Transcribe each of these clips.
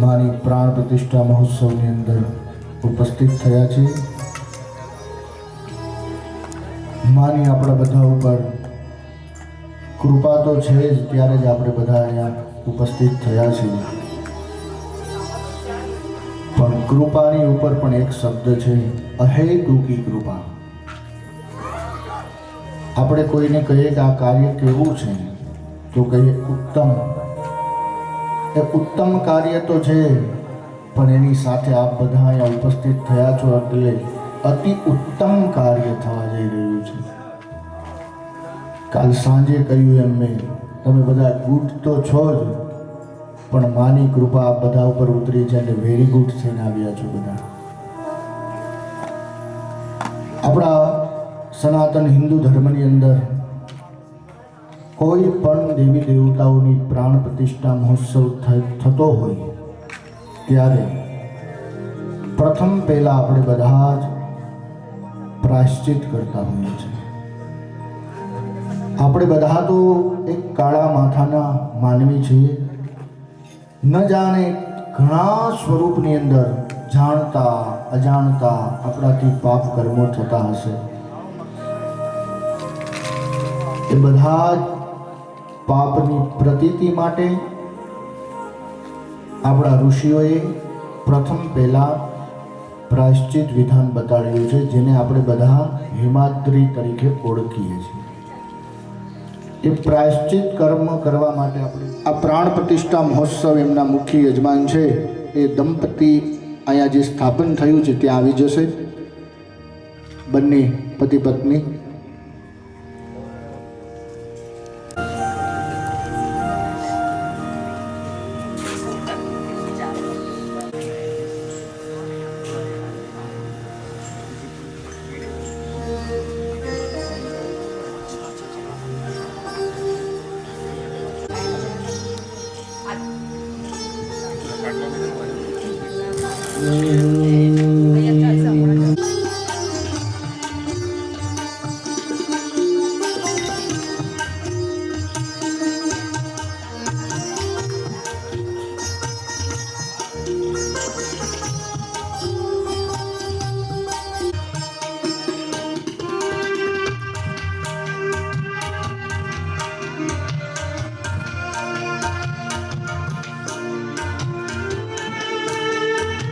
મારી પ્રાણ પ્રતિષ્ઠા મહોત્સવની અંદર ઉપસ્થિત થયા છે। માની આપણા બધા ઉપર કૃપા તો છે જ, ત્યારે જ આપણે બધા અહીંયા ઉપસ્થિત થયા છીએ। પણ કૃપાની ઉપર પણ એક શબ્દ છે, અહેતુકી કૃપા। આપણે કોઈને કહીએ કે આ કાર્ય કેવું છે, તો કહીએ ઉત્તમ। એ ઉત્તમ કાર્ય તો છે, પણ એની સાથે આપ બધા અહીંયા ઉપસ્થિત થયા છો એટલે અતિ ઉત્તમ કાર્ય થવા જઈ રહ્યું છે। કાલ સાંજે કહ્યું એમ મેં, તમે બધા ગુડ તો છો જ, પણ માની કૃપા આપ બધા ઉપર ઉતરી છે અને વેરી ગુડ થઈને આવ્યા છો બધા। આપણા સનાતન હિન્દુ ધર્મની અંદર કોઈ પણ દેવી દેવતાઓની પ્રાણ પ્રતિષ્ઠા મહોત્સવ થતો હોય ત્યારે પ્રથમ પહેલા આપણે બધા જ પ્રાયશ્ચિત કરતા હોઈએ છીએ। આપણે બધા તો એક કાળા માથાના માનવી છીએ, ન જાણે ઘણા સ્વરૂપની અંદર જાણતા અજાણતા આપણાથી પાપ કર્મો થતા હશે। એ બધા જ પાપની પ્રતીતિ માટે આપણા ઋષિઓએ પ્રથમ પહેલા પ્રાયશ્ચિત વિધાન બતાડ્યું છે, જેને આપણે બધા હિમાદ્રી તરીકે ઓળખીએ છીએ। એ પ્રાયશ્ચિત કર્મ કરવા માટે આપણે આ પ્રાણ પ્રતિષ્ઠા મહોત્સવ એમના મુખ્ય યજમાન છે એ દંપતી અહીંયા જે સ્થાપન થયું છે ત્યાં આવી જશે, બંને પતિ પત્ની।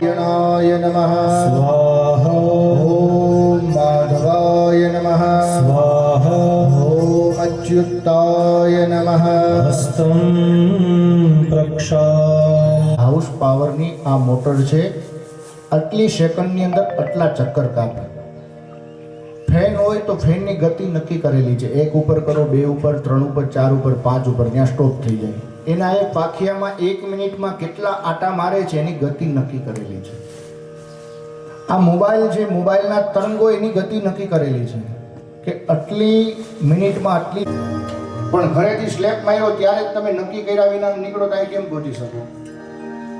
નારાયણાય નમઃ સ્વાહા ઓમ માધવાય નમઃ સ્વાહા ઓમ અચ્યુતાય નમઃ. હસ્તં પ્રક્ષાલ. હાઉસ પાવરની આ મોટર છે. આટલી સેકન્ડની અંદર આટલા ચક્કર કાપે. ફેન હોય તો ફેનની ગતિ નક્કી કરેલી છે. 1 ઉપર કરો, 2 ઉપર, 3 ઉપર, 4 ઉપર, 5 ઉપર, ત્યાં સ્ટોપ થઈ જાય. એના એ પાખિયામાં 1 મિનિટમાં કેટલા આટા મારે છે એની ગતિ નક્કી કરેલી છે. આ મોબાઈલ છે, મોબાઈલના તરંગો એની ગતિ નક્કી કરેલી છે કે આટલી મિનિટમાં આટલી. પણ ઘરેથી સ્લેપ માર્યો ત્યારે જ તમે નક્કી કર્યા વિના નીકળો ત્યાં કેમ પહોંચી શકો?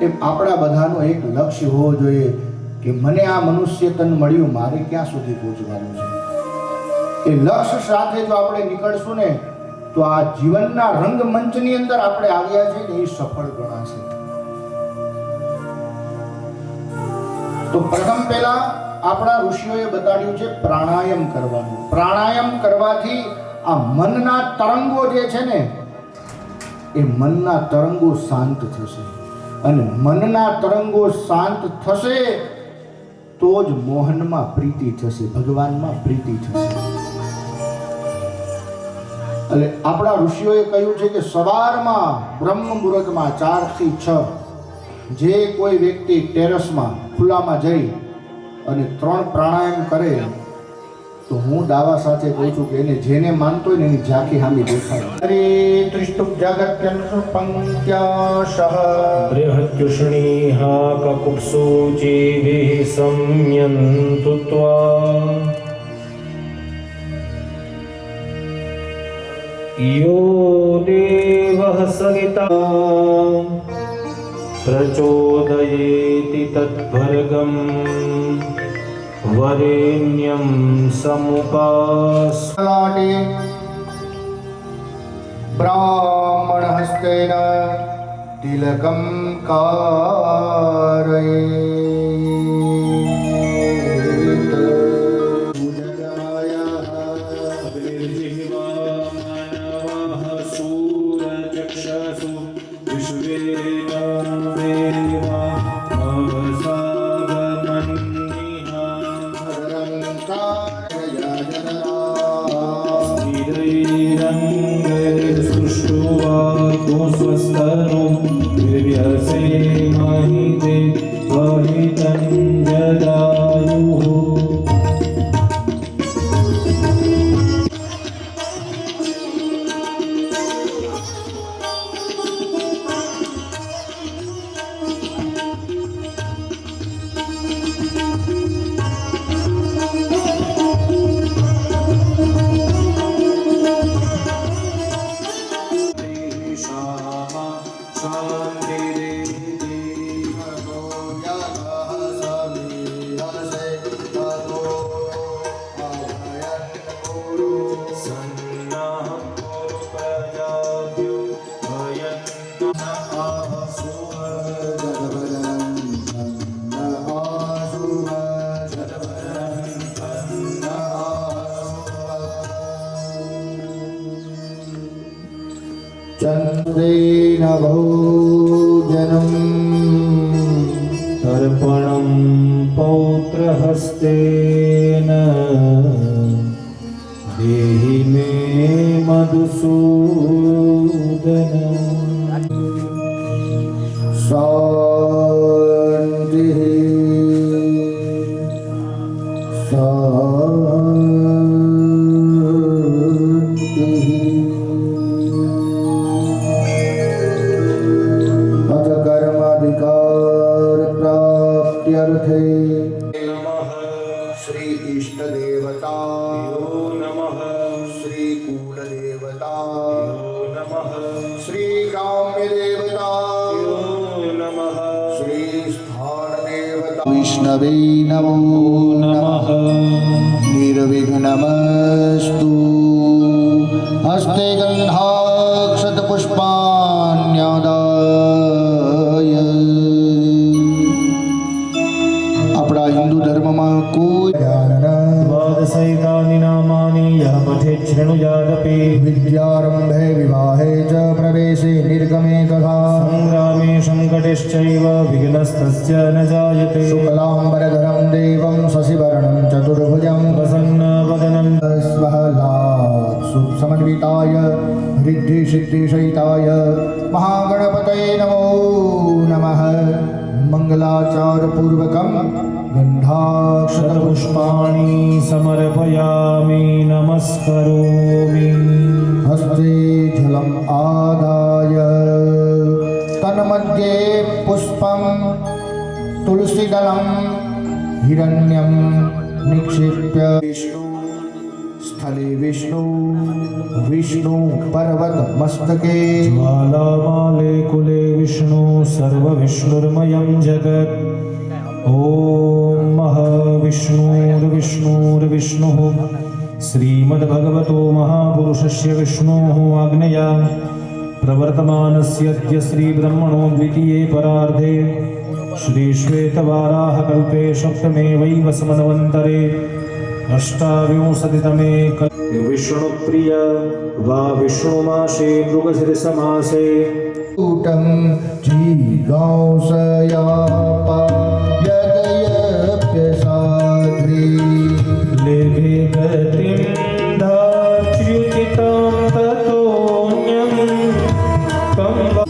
એમ આપણા બધાનું એક લક્ષ્ય હોવું જોઈએ કે મને આ મનુષ્ય તન મળ્યું, મારે ક્યાં સુધી પહોંચવાનું છે. એ લક્ષ્ય સાથે જો આપણે નીકળશું ને તો આ જીવનના રંગમંચની અંદર આપણે આવ્યા છે ને એ સફળ ગણાશે. તો પ્રથમ પહેલા આપણા ઋષિઓએ બતાડ્યું છે પ્રાણાયામ કરવાનું. પ્રાણાયામ કરવાથી આ મનના તરંગો જે છે ને એ મનના તરંગો શાંત થશે, અને મનના તરંગો શાંત થશે તો જ મોહનમાં પ્રીતિ થશે, ભગવાનમાં પ્રીતિ થશે. એટલે આપણા ઋષિઓએ કહ્યું છે કે સવારમાં બ્રહ્મ મુહૂર્તમાં 4 થી 6 જે કોઈ વ્યક્તિ ટેરેસમાં ખુલ્લામાં જઈ અને 3 પ્રાણાયામ કરે તો હું દાવા સાથે કહું છું કે એને જેને માનતો હોય ને એની ઝાંખી હામી દેખાય. હરે ત્રિષ્ટુપ જગત્યંશુ પંક્ત્યાશઃ બૃહત્યુષ્ણીઃ કકુપ્સૂચિભિઃ સંયન્તુ ત્વા યો દેવઃ સવિતા પ્રચોદયેતિ તદ્ભર્ગં વરેણ્યં સમુપાસ્મહે. લલાટે બ્રાહ્મણ હસ્તેન તિલકં કારયેત. ચંદ્રેન ભોજનમ તર્પણં પૌત્રહસ્તેન દેહિ મે મધુસૂદન. શાંતિ શ્રી ઈષ્ટ દેવતા નમઃ. શ્રી કુલ દેવતા નમઃ. શ્રી ગ્રામ્ય દેવતા નમઃ. શ્રી સ્થાન દેવતા વિષ્ણવે નમો નમઃ. નિર્વિઘ્નમસ્તુ. હસ્તે ગંધાક્ષત પુષ્પાણ્યાદાય. આપણા હિન્દુ ધર્મમાં કોઈ द्वादशैतानि नामानि यः पठेत् शृणुयादपि વિદ્યારંભે વિવાહે ચ પ્રવેશે નિર્ગમે તથા संग्रामे संकटे संकटश्चैव विघ्नस्तस्य न जायते शुक्लाम्बरधरं देवं शशिवर्णं चतुर्भुजं प्रसन्नवदनं स्वहलात् सुखसमन्विताय रिद्धिसिद्धिसहिताय महागणपतये नमो नमः। मङ्गलाचारपूर्वकं गन्धाक्षतपुष्पाणि पुष्पाणि समर्पयामि नमस्करोमि हस्ते जलम् आदाय तन्मध्ये पुष्पं तुलसीदलं हिरण्यं निक्षिप्य स्थले विष्णु पर्वत मस्तके ज्वालामाले कुले विष्णु सर्वविष्णुर्मयं जगत् ॐ महाविष्णुर्विष्णुर्विष्णुः श्रीमद्भगवतो महापुरुषस्य विष्णोः आज्ञया प्रवर्तमानस्य अद्य श्रीब्रह्मणो द्वितीये परार्धे श्रीश्वेतवाराहकल्पे सप्तमे वैवस्वन्वन्तरे अष्टाविंशतितमे विष्णुप्रिय वा विष्णुमासे मृगशिरसमासे ऊटं जीगांसयापायदयप्यसाद्रि लेभे गतिं दाच्युचितं ततोऽन्यं तं वा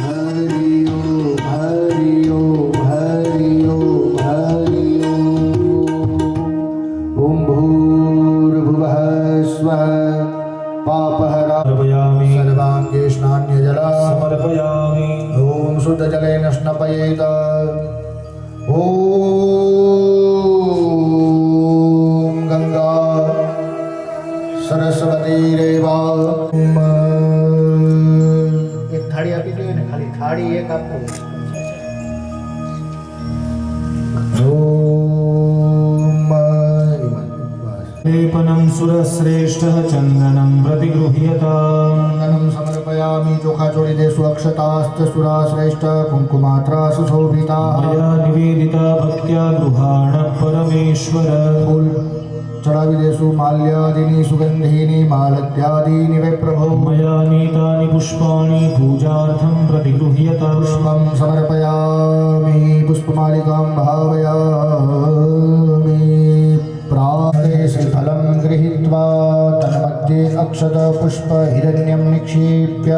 हरि ओम हरि ओम हरि ओम भूर्भुवः स्वः पापहरा समर्पयामि सर्वांगे स्नान्यजला समर्पयामि ओम शुद्धजलेन स्नपयेत ओम गंगा सरस्वती रेवा एक थाળી આપી દો ને ખાલી થાળી એક આપો ओम लेपनं सुरश्रेष्ठः चन्दनं प्रतिगृह्यताम् चन्दनं समर्पयामि चोखाचोरी देषु अक्षताश्च सुरा श्रेष्ठ कुङ्कुमात्रा सुशोभिता मया निवेदिता भक्त्या गृहाण परमेश्वर फूल चढ़ावी देषु माल्यादीनि सुगन्धीनि मालत्यादीनि वै प्रभो मया नीतानि पुष्पाणि पूजार्थं प्रतिगृह्यताम् पुष्पं समर्पयामि पुष्पमालिकां भावयामि प्राते श्रीफलं गृहीत्वा तन्मध्ये अक्षतपुष्पहिरण्यं निक्षिप्य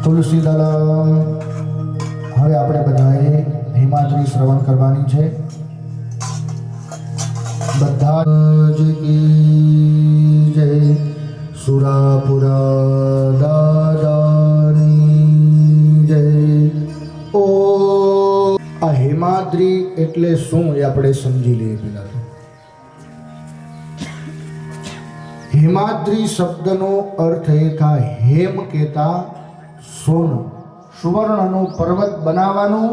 तुलसीदलं હવે આપણે બધાએ હિમાદ્રી શ્રવણ કરવાની છે બધા જ કી જય સુરાપુરા દાદાની જય ઓ આ હિમાદ્રી એટલે શું એ આપણે સમજી લઈએ પહેલા તો હિમાદ્રી શબ્દનો અર્થ એ થાય હેમ કહેતા સોનું સુવર્ણનું પર્વત બનાવવાનું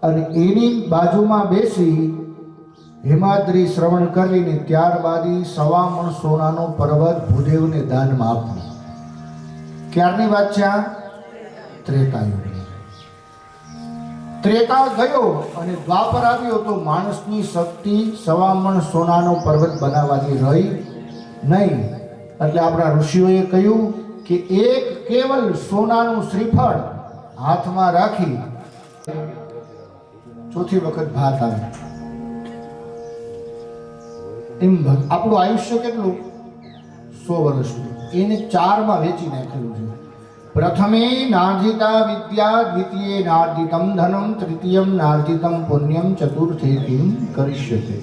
અને એની બાજુમાં બેસી હિમાદ્રી શ્રવણ કરીને ત્યારબાદ સવામણ સોનાનો પર્વત ભૂદેવને દાનમાં આપવું. ક્યારની વાત છે આ? ત્રેતાયુગની. ત્રેતા ગયો અને દ્વાપર આવ્યો તો માણસની શક્તિ સવામણ સોનાનો પર્વત બનાવવાની રહી નહીં. એટલે આપણા ઋષિઓએ કહ્યું કે એક કેવલ સોનાનું શ્રીફળ હાથમાં રાખી ચોથી વખત ભાત આવે એમ આપણું આયુષ્ય કેટલું 100 વર્ષનું એને 4 માં વેચી નાખેલું છે. પ્રથમે નાર્જિતા વિદ્યા, દ્વિતીયે નાર્જિતમ ધનમ, તૃતીયમ નાર્જિતમ પુણ્યમ, ચતુર્થે કિમ કરિષ્યતે.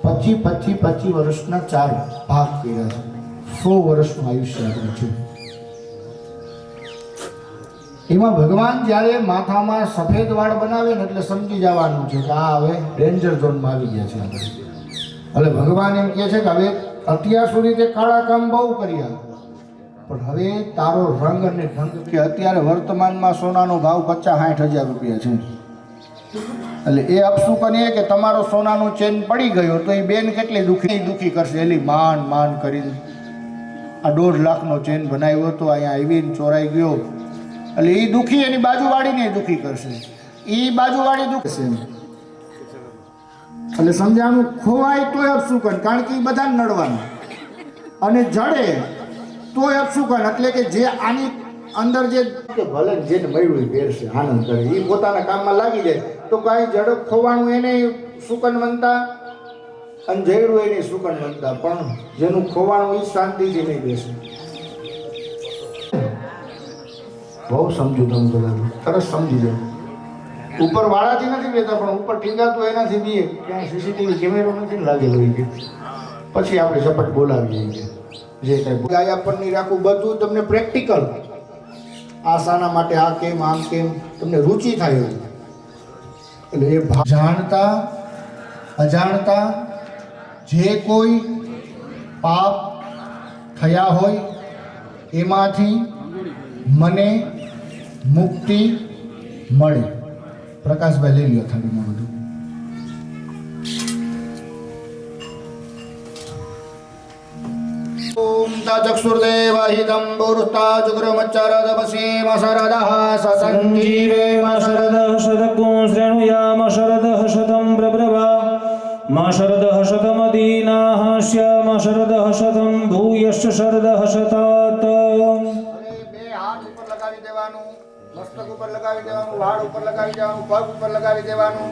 25 વર્ષના 4 ભાગ કર્યા છે. 100 વર્ષનું આયુષ્ય આપણું છે. એમાં ભગવાન જ્યારે માથામાં સફેદ વાળ બનાવે ને એટલે સમજી જવાનું છે કે આ હવે ડેન્જર ઝોનમાં આવી ગયા છે આપણે. એટલે ભગવાન એમ કહે છે કે હવે અત્યાર સુધી તે કાળા કામ બહુ કર્યા પણ હવે તારો રંગ અને ઢંગ કે અત્યારે વર્તમાનમાં સોનાનો ભાવ 50-60 હજાર રૂપિયા છે. એટલે એ અપશુકન એ કે તમારો સોનાનો ચેન પડી ગયો તો એ બેન કેટલી દુખી કરશે. એલી માંડ કરીને આ 1.5 લાખનો ચેન બનાવ્યો તો અહીંયા આવીને ચોરાઈ ગયો એટલે એ દુખી એની બાજુવાળીને દુખી કરશે. એ બાજુવાળી દુખશે એટલે સમજાનું ખોવાય તોય અપશુકન કારણ કે એ બધાને નડવાનું અને જડે તોય અપશુકન એટલે કે જે આની અંદર જે કે ભલે જેને મળ્યું એ પહેરશે આનંદ કરે એ પોતાના કામમાં લાગી જાય તો કાંઈ ઝડપ ખોવાનું એને સુકનવંતા અને જયડું એને સુકનવંતા પણ જેનું ખોવાનું એ શાંતિથી નહીં બેસે. બહુ સમજુ તમે બધા સરસ સમજી જાઓ. ઉપર વાળાથી નથી લેતા પણ ઉપર ટીંગાતું એનાથી બી ક્યાં સીસીટીવી કેમેરો નથી લાગેલો એ કે પછી આપણે ઝપટ બોલાવીએ કે જે કાંઈ ગાયા પર નહીં રાખવું બધું તમને પ્રેક્ટિકલ આશાના માટે આ કેમ આમ કેમ તમને રુચિ થાય એવું એટલે એ જાણતા અજાણતા જે કોઈ પાપ થયા હોય એમાંથી મને મુક્તિ મળે. પ્રકાશભાઈ લઈ લ્યો થાળીમાં બધું. ઓમ તચક્ષુર્દેવહિતં પુરુષતા જુગ્રમચ્ચરદપસેમ શરદઃ સંજીવેમ શરદઃ શતકો શ્રેણુયામ શરદઃ શતં પ્રભ્રવા મા શરદઃ શતમદીનાઃ શ્યામ શરદઃ શતં ભૂયશ્ચ શરદઃ શતાત. બે હાથ ઉપર લગાવી દેવાનું, મસ્તક ઉપર લગાવી દેવાનું, વાળ ઉપર લગાવી દેવાનું, પગ ઉપર લગાવી દેવાનું.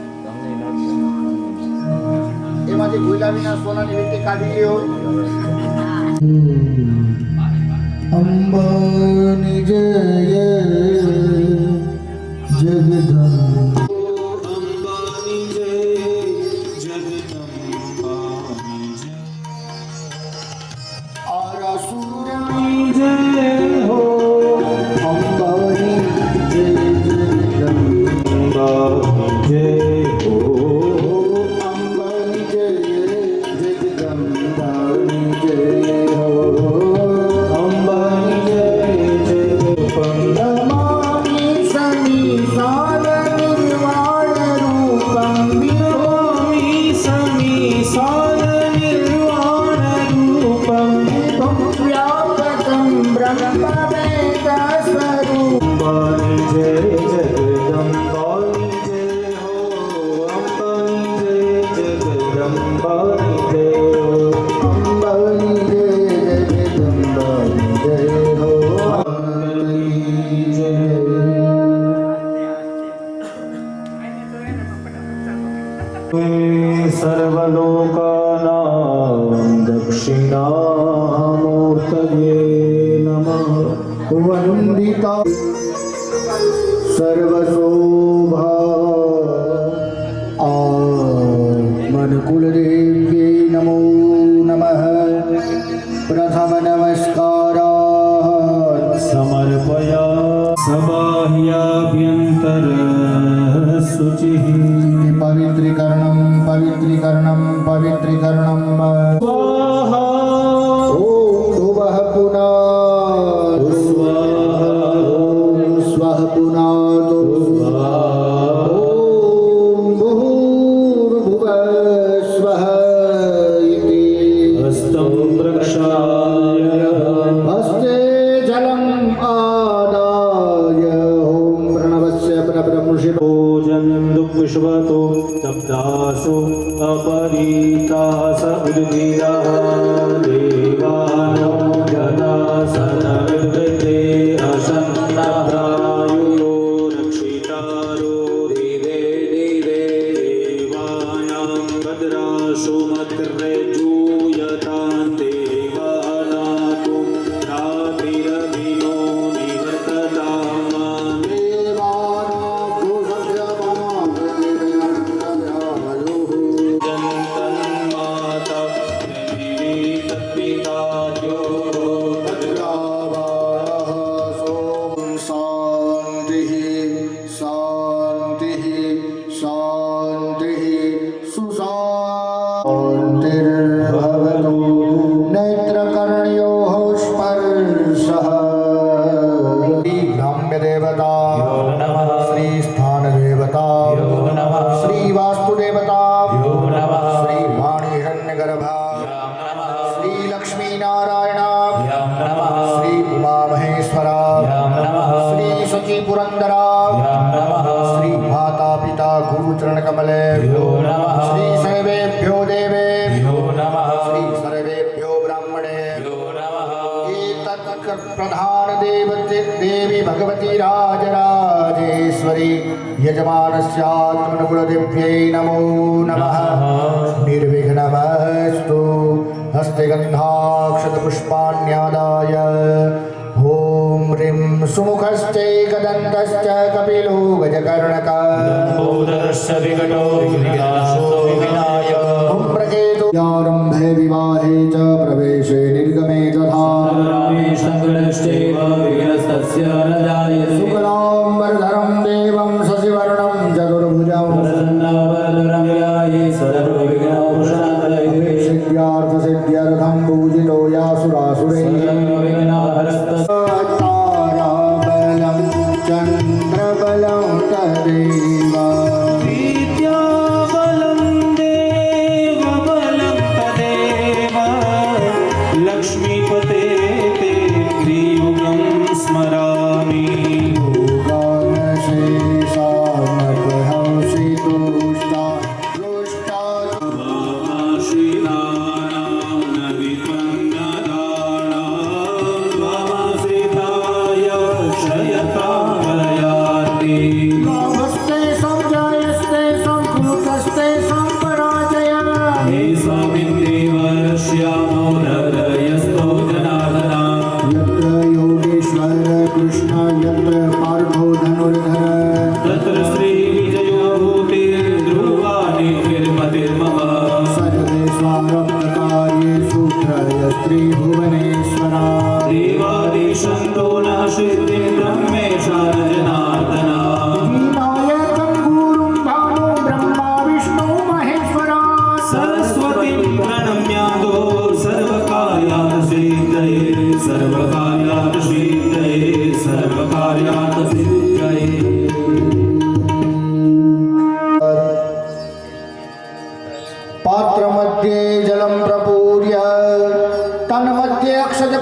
એમાંથી ભૂલા વિના સોનાની વીંટી કાઢી લ્યો. અંબાની જય જગદંબ સર્વલોકાનાં દક્ષિણામૂર્તયે નમઃ. વંદિતા સર્વશોભા આત્મનકુલદેવ્યે નમો નમઃ. પ્રથમ નમસ્કારાत् સમર્પયા સબાહ્યાભ્યંતર શુચિઃ. પવિત્રીકરણમ પવિત્રીકરણમ પવિત્રીકરણમ. સ્વાહા. ઓમ ભુવઃ પુનાતુ સ્વાહા. ઓમ સ્વઃ પુનાતુ સ્વાહા. ઓમ ભૂર્ભુવઃ સ્વઃ ઇતિ. હસ્તં પ્રક્ષાલ્ય હસ્તે જલમ આદાય ઓમ પ્રણવસ્ય પરબ્રહ્મણિ. ભોજન દુઃખિષ્વતો શબ્દાસો અપરીતાસ ઉદ્ગીરા દેવાનો જનાસન વિદ્વિતે અસન્નાભ્રાયુયો રક્ષિતારો દિવે દિવે દેવાનાં ભદ્રાશો મત્રે જૂયતાં દેવાનાતુ રાતિરવિનો નિવર્તતામ. श्री माता पिता गुरु चरण कमले श्री सर्वेभ्यो देवेभ्यो श्री सर्वेभ्यो ब्राह्मणे एतत् प्रधान देवी भगवती राजराजेश्वरी यजमानस्यात्मनुकुलदेव्यै नमो नमः। निर्विघ्नमस्तु। हस्ते गन्धाक्षतपुष्पाण्यादाय ॐ ह्रीं सुमुखश्चैकदन्तश्च कपिलो गजकर्णकः विकटो आरम्भे विवाहे च प्रवेशे निर्गमे तथा शुक्लाम्बरधरं देवं शशिवर्णं चतुर्भुजं सिद्ध्यार्थसिद्ध्यर्थं पूजितो यासुरासुरैः ताराबलं चन्द्रबलं तदेव लक्ष्मीपते ते त्रियुगं स्मरामि।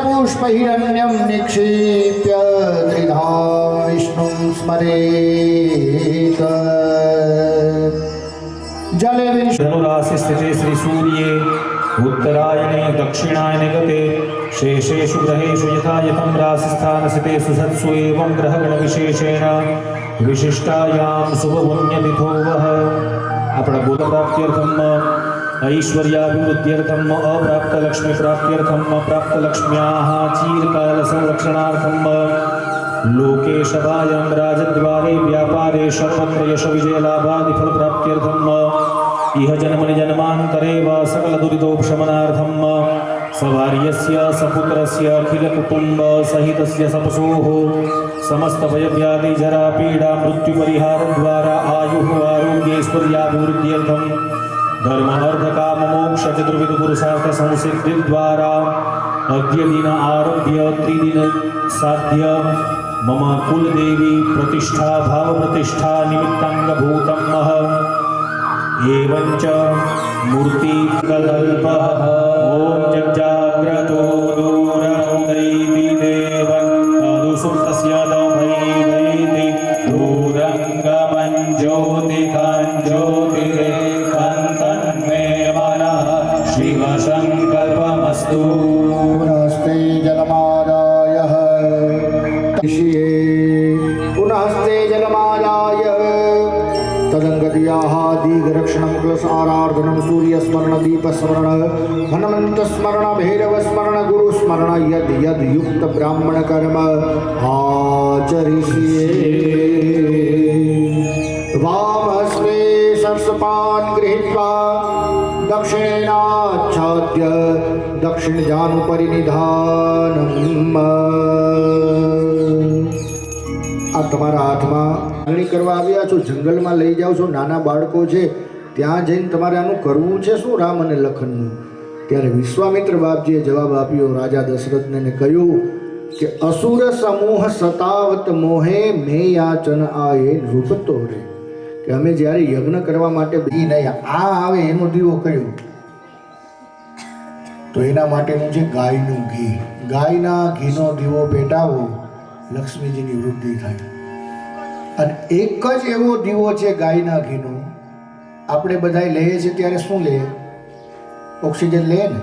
पुष्पहिरण्यं निक्षिप्य त्रिधा विष्णुं स्मरेत्। जले धनुरासि स्थिते श्री सूर्ये उत्तरायणे दक्षिणायने गते शेषेषु ग्रहेषु यथा यथं राशिस्थानस्थितेषु सत्सु एवं ग्रहगणविशेषेण विशिष्टायां शुभपुण्यतिथो वः। अपना बोधप्राप्त्यर्थं ऐश्वर्याभिवृद्ध्यर्थम् अप्राप्तलक्ष्मीप्राप्त्यर्थम् अप्राप्तलक्ष्म्याः चिरकालसंरक्षणार्थं लोके सभायां राजद्वारे व्यापारे सर्वत्र यशविजयलाभादिफलप्राप्त्यर्थम् इह जन्मनि जन्मान्तरे वा सकलदुरितोपशमनार्थं सभार्यस्य सपुत्रस्य अखिलकुटुम्बसहितस्य सपशोः समस्तभयव्याधिजरापीडा मृत्युपरिहारद्वारा आयुः आरोग्यैश्वर्याभिवृद्ध्यर्थं धर्म अर्थ काम मोक्ष चतुर्विध पुरुषार्थ संसिद्धि द्वारा अद्य दिन आरभ्य त्रिदिन साध्य मम कुलदेवी प्रतिष्ठा भाव प्रतिष्ठा निमित्तांगभूतम् एवंच मूर्ति कल्पः ओम जगजाग्रतो दूरं दैवी देवं तदुसुप्तस्य दभैवैति दूरंगमं ज्योतिकां ज्योतिरेकं तन्मे मनः शिवसंकल्पमस्तु। पुनस्ते जलमादाय पुनस्ते जलमादाय तदंगत्याः दीघरक्षणं क्लसारार्धनं सूर्यस्मरण दीपस्मरण हनुमन्तस्मरण भैरवस्मरण गुरुस्मरण यद् यद् युक्त ब्राह्मण कर्म आचरिष्ये। वामस्वे सर्षपान् गृहीत्वा दक्षिणेनाच्छाद्य दक्षिणजानुपरिनिधानम्। આ તમારા હાથમાં આંગળી કરવા આવ્યા છો, જંગલમાં લઈ જાઓ છો, નાના બાળકો છે ત્યાં જઈને તમારે આનું કરવું છે શું રામ અને લખનનું? ત્યારે વિશ્વામિત્ર બાપજીએ જવાબ આપ્યો રાજા દશરથને ને કહ્યું કે અસુર સમૂહ સતાવત મોહે મે યાચન આયે રૂપતો રે, કે અમે જ્યારે યજ્ઞ કરવા માટે બી નહીં આ આવે એનો દીવો કયો તો એના માટેનું છે ગાયનું ઘી. ગાયના ઘીનો દીવો પેટાવો, લક્ષ્મીજીની વૃદ્ધિ થાય. અને એક જ એવો દીવો છે ગાયના ઘીનો, આપણે બધા લઈએ છીએ ત્યારે શું લઈએ? ઓક્સિજન લઈએ ને,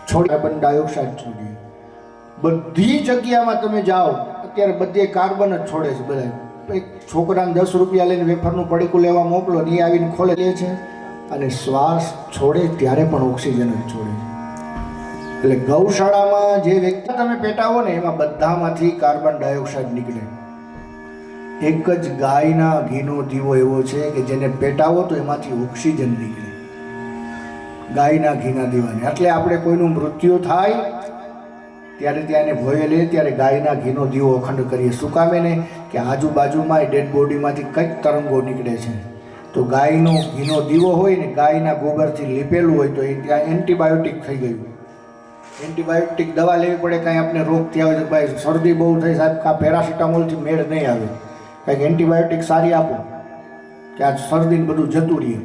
છોડી કાર્બન ડાયોક્સાઇડ છોડીએ. બધી જગ્યામાં તમે જાઓ અત્યારે બધે કાર્બન જ છોડે છે બધા. એક છોકરાને 10 રૂપિયા લઈને વેફરનું પડીકું લેવા મોકલો ને એ આવીને ખોલે લે છે અને શ્વાસ છોડે ત્યારે પણ ઓક્સિજન જ છોડે છે. એટલે ગૌશાળામાં જે વ્યક્તિ તમે પેટાવો ને એમાં બધામાંથી કાર્બન ડાયોક્સાઇડ નીકળે. એક જ ગાયના ઘીનો દીવો એવો છે કે જેને પેટાવો તો એમાંથી ઓક્સિજન નીકળે, ગાયના ઘીના દીવાને. એટલે આપણે કોઈનું મૃત્યુ થાય ત્યારે ત્યાં એને ભોય લે ત્યારે ગાયના ઘીનો દીવો અખંડ કરીએ. શું કામે ને કે આજુબાજુમાં ડેડ બોડીમાંથી કંઈક તરંગો નીકળે છે, તો ગાયનો ઘીનો દીવો હોય ને ગાયના ગોબરથી લીપેલું હોય તો એ ત્યાં એન્ટીબાયોટિક થઈ ગયું. એન્ટીબાયોટિક દવા લેવી પડે, કાંઈ આપણે રોગ થયા હોય તો ભાઈ શરદી બહુ થઈ સાહેબ કાં પેરાસિટામોલથી મેળ નહીં આવે, કંઈક એન્ટીબાયોટિક સારી આપો કે આ શરદીને બધું જતું રહે.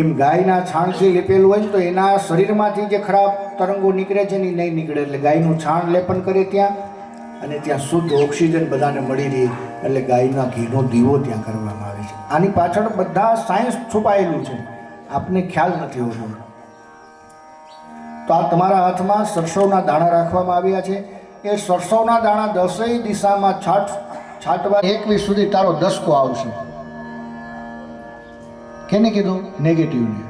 એમ ગાયના છાણથી લીપેલું હોય ને તો એના શરીરમાંથી જે ખરાબ તરંગો નીકળે છે ને એ નહીં નીકળે. એટલે ગાયનું છાણ લેપન કરે ત્યાં અને ત્યાં શુદ્ધ ઓક્સિજન બધાને મળી રહે. એટલે ગાયના ઘીનો દીવો ત્યાં કરવામાં આવે છે. આની પાછળ બધા સાયન્સ છુપાયેલું છે, આપને ખ્યાલ નથી હોતો. તો આ તમારા હાથમાં સરસવના દાણા રાખવામાં આવ્યા છે. એ સરસવના દાણા 10 દિશામાં છાંટવા 21 સુધી તારો દસકો આવશે. કેને કીધું? નેગેટિવને.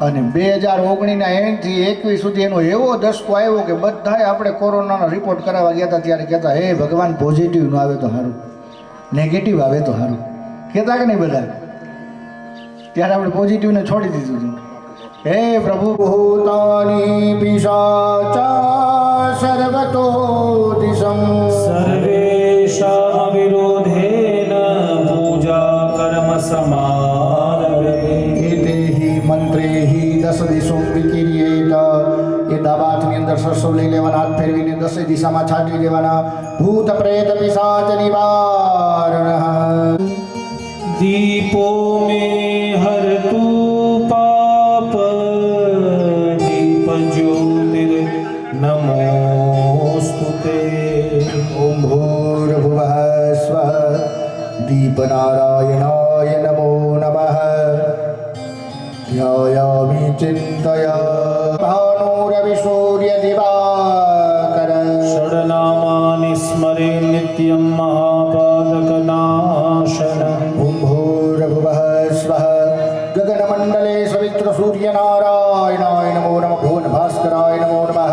અને 2019ના એન્ડથી 21 સુધી એનો એવો દસકો આવ્યો કે બધાએ આપણે કોરોનાનો રિપોર્ટ કરાવવા ગયા હતા ત્યારે કહેતા હે ભગવાન પોઝિટિવનું આવે તો સારું, નેગેટિવ આવે તો સારું, કહેતા કે નહીં બધા? ત્યારે આપણે પોઝિટિવને છોડી દીધું હતું. હે પ્રભુ ભૂતાની પિશાચા સર્વતો દિશમ સર્વેષાં વિરોધેન પૂજા કર્મ સમારભે એતેહિ મંત્રેહિ 10 દિશો વિકિર્યેત. એ દાબાથની અંદર સરસો લઈ લેવાના, હાથ ફેરવીને 10 દિશામાં છાંટી દેવાના. ભૂત પ્રેત પિશાચ નિવારણ. દીપો મે હરતુ પાપ દીપ જ્યોતિર નમોસ્તુતે. ઓમ ભૂર્ભુવઃ સ્વઃ દીપનારાયણાય નમો નમઃ. ध्यायामि चिन्तया भानुरविसूर्य दिवाकर. षड्नामानि स्मरे नित्यं महापादकनाशन. ओम भूर्भुवः स्वः गगनमण्डले सवित्रसूर्यनारायणाय नमो नमः. भुवनभास्कराय नमो नमः.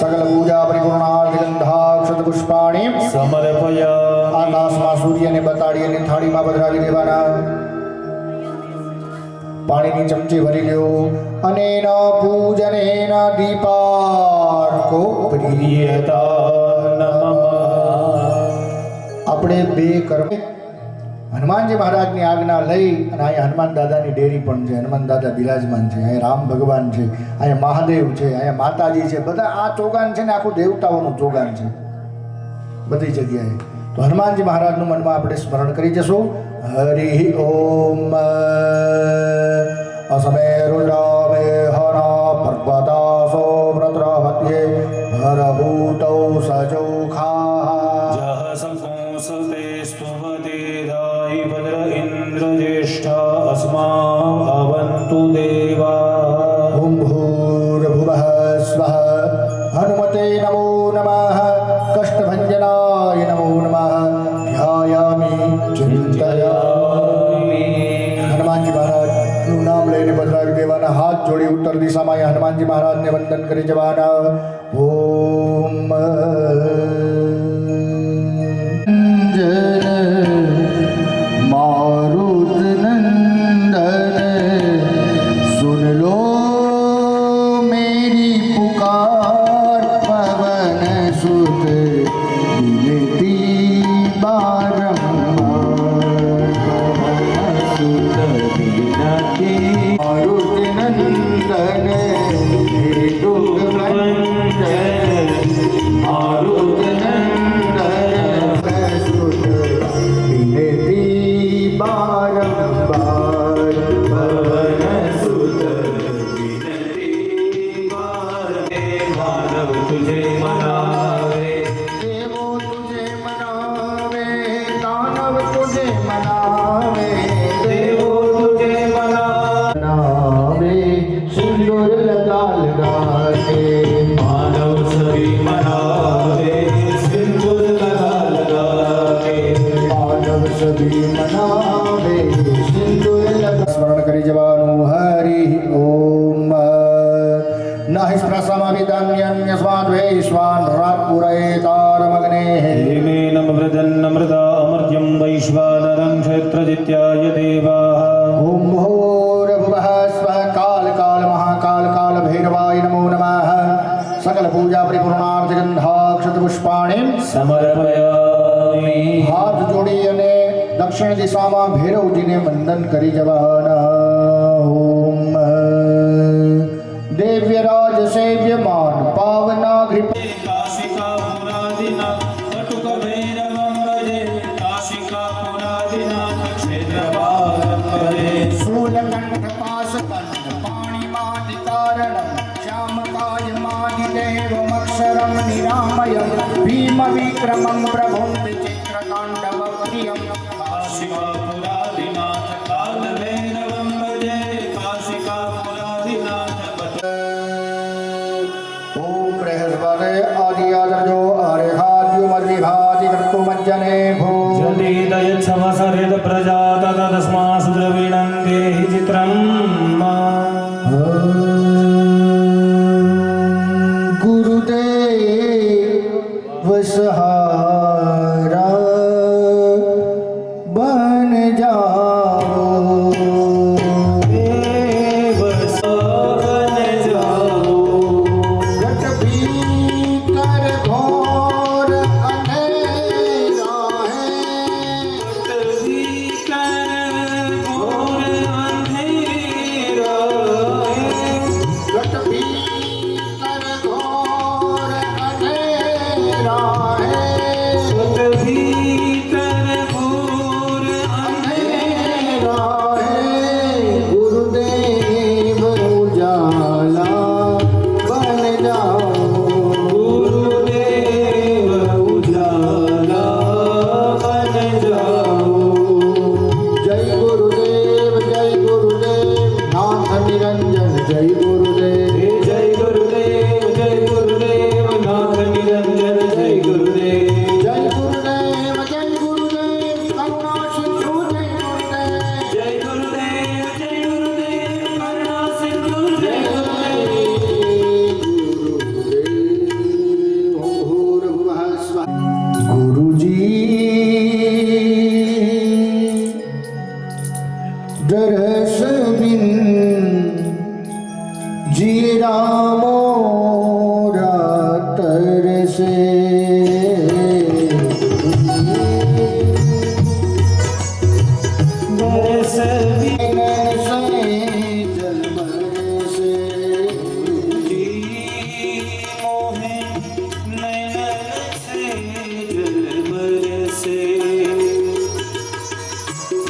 सकलपूजा परिपूर्णार्घ्यपुष्पाणि समर्पयामि. આકાશમાં સૂર્યને બતાડી અને થાળીમાં પધરાવી દેવાના. પાણીની ચમચી ભરી લ્યો અને એના પૂજનેન દીપાર્કો પ્રિયતા નમઃ. આપણે 2 કર્મ હનુમાનજી મહારાજની આજ્ઞા લઈ અને અહીંયા હનુમાન દાદાની ડેરી પણ છે. હનુમાન દાદા બિરાજમાન છે, અહીંયા રામ ભગવાન છે, અહીંયા મહાદેવ છે, અહીંયા માતાજી છે. બધા આ ચોગાન છે ને આખું દેવતાઓનું ચોગાન છે બધી જગ્યાએ. તો હનુમાનજી મહારાજનું મનમાં આપણે સ્મરણ કરી જશું. હરિ ઓમ. અસમે રુદ્રામે હરા પર્વતાસો વ્રત્રહત્યે હરભૂતૌ સજોખા. જહ સંકોસતે સ્તુવતે દાય ભદ્ર ઇન્દ્ર જ્યેષ્ઠા અસ્મા ભવન્તુ દેવા. ઓમ ભૂર્ભુવઃ સ્વઃ હનુમતે નમો નમઃ. કષ્ટભંજનાય નમો નમઃ. ધ્યાયામિ ચિંતયામિ. હનુમાનજી મહારાજનું નામ લઈને પધરાવી દેવાના. હાથ જોડી ઉત્તર દિશામાં અહીંયા હનુમાનજી મહારાજને વંદન કરી જવાના. ઓમ मारुत नंदन सुन लो मेरी पुकार. पवन सुत विनती बारंबार. पवन सुत विनती मारुत नंदन हे दुख भंजन. मारुत नंदन सुत विनती बारंबार. पवन सुत વિનતી મારે માનવ તુજે મનાવે. દેવો તુજે મનાવે, દાનવ તુજે મનાવે. દેવો તુજે મનાવે. મનાવે સિંદૂર स्वान्रात्पुरैतारमग्नेः हेमेनं वृदन्नमृता अमर्त्यं वैश्वानरं क्षेत्रजित्याय देवाः ॐ भूर्भुवः स्वः काल काल महाकाल काल भैरवाय नमो नमः सकल पूजा परिपूर्णार्थ गंधाक्षत पुष्पाणि समर्पयामि हाथ जोड़ी અને દક્ષિણ દિશામાં ભૈરવજીને વંદન કરી જવાના ઓમ દેવ્યરાજ સેવ્યમાન પાવનાગ્રી काशिकापुरादिनाथ कटुकभैरवं भजे काशिकापुरादिनाथ क्षेत्रपालं भजे शूलकण्ठ पाशकण्ठ पाणिमादिकारणं श्यामकायमादिदेवमक्षरं निरामयं भीमविक्रमं प्रभुं विचित्रताण्डवप्रियं काशिकापुरादिनाथ कालभैरवं भजे काशिकापुरादिनाथ ॐ बृहस्पते आदियादर्जो आर्यहाद्युमद्विभाति कर्तुमज्जने भो जदीदयच्छवसरिद प्रजात तदस्मासु द्रविणं देहि चित्रं गुरुदेव सहारा बन जाओ देव सवन जाओ घट भीतर घोर अंधेरा है घट भीतर घोर अंधेरा है अंधेरा है गुरुदेव उजाला बन जाओ जय गुरुदेव नाथ निरंजन जय गुरुदेव जय गुरुदेव करुणा सिंधु जय गुरुदेव गुरुजी दरस बिन जी रामो रातर से जल बरसे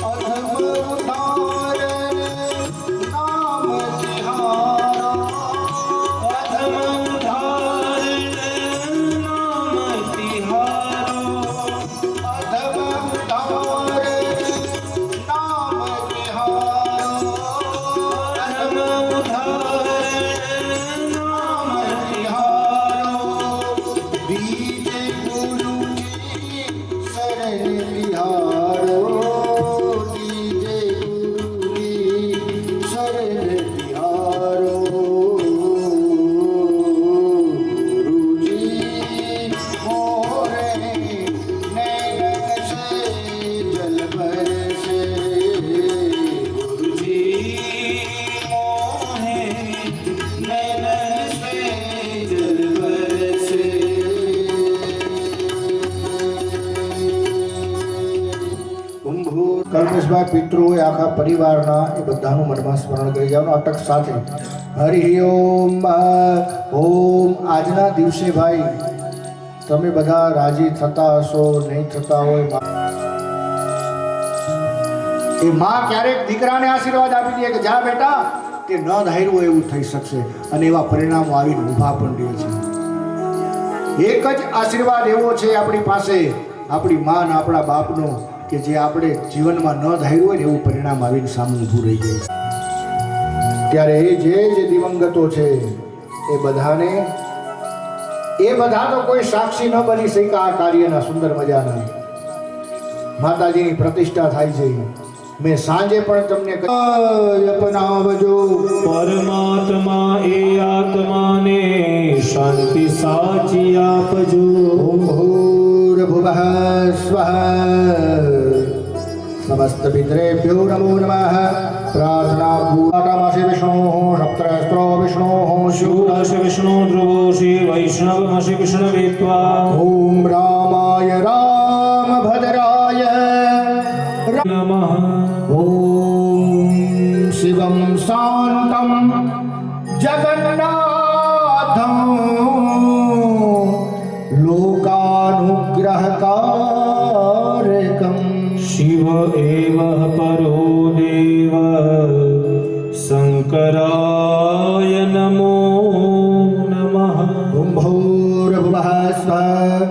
अधम उदाहरण नाम तिहारा अधम उदाहरण नाम तिहारो अधम उदाहरण नाम तिहारो अधम उदाहरण नाम तिहारो बीज गुरु की शरण तिहारो કલ્પેશભાઈ પિતૃ હોય આખા પરિવારના એ બધાનું મનમાં સ્મરણ કરી જવાનું અટક સાથે હરિ ઓમ ઓમ આજના દિવસે ભાઈ તમે બધા રાજી થતા હશો નહીં થતા હોય એ માં ક્યારેક દીકરાને આશીર્વાદ આપી દે કે જા બેટા તે ન ધાર્યું એવું થઈ શકશે અને એવા પરિણામો આવીને ઊભા પણ રહે છે એક જ આશીર્વાદ એવો છે આપણી પાસે આપણી માં ને આપણા બાપનો કે જે આપણે જીવનમાં ન ધાર્યું હોય ને એવું પરિણામ આવીને સામે ઊભું રહી જાય ત્યારે એ જે દિવંગતો છે એ બધાને એ બધા તો કોઈ સાક્ષી ન બની શક્યા આ કાર્યના સુંદર મજાના માતાજીની પ્રતિષ્ઠા થાય છે મેં સાંજે પણ તમને અપનાવજો પરમાત્મા એ આત્માને શાંતિ સાચી આપજો. ઓમ ભૂર્ભુવઃ સ્વઃ. સમસ્ત પિતરેભ્યો નમો નમઃ. પ્રાર્થના પૂર્ણામાસી વિષ્ણોઃ સપ્તસ્ત્રો વિષ્ણોઃ શૂરશ વિષ્ણુ ધ્રુવોષી વૈષ્ણવમસી વિષ્ણવેત્વા. ઓમ રામાય રામભદ્રાય નમઃ. ઓમ શિવમ શાંતમ જગન્નાથમ લોકાનુગ્રહકારકમ. શિવ એવ પરો દેવ શંકરાય નમો નમઃ. ઓમ ભૂર્ભુવઃ સ્વઃ.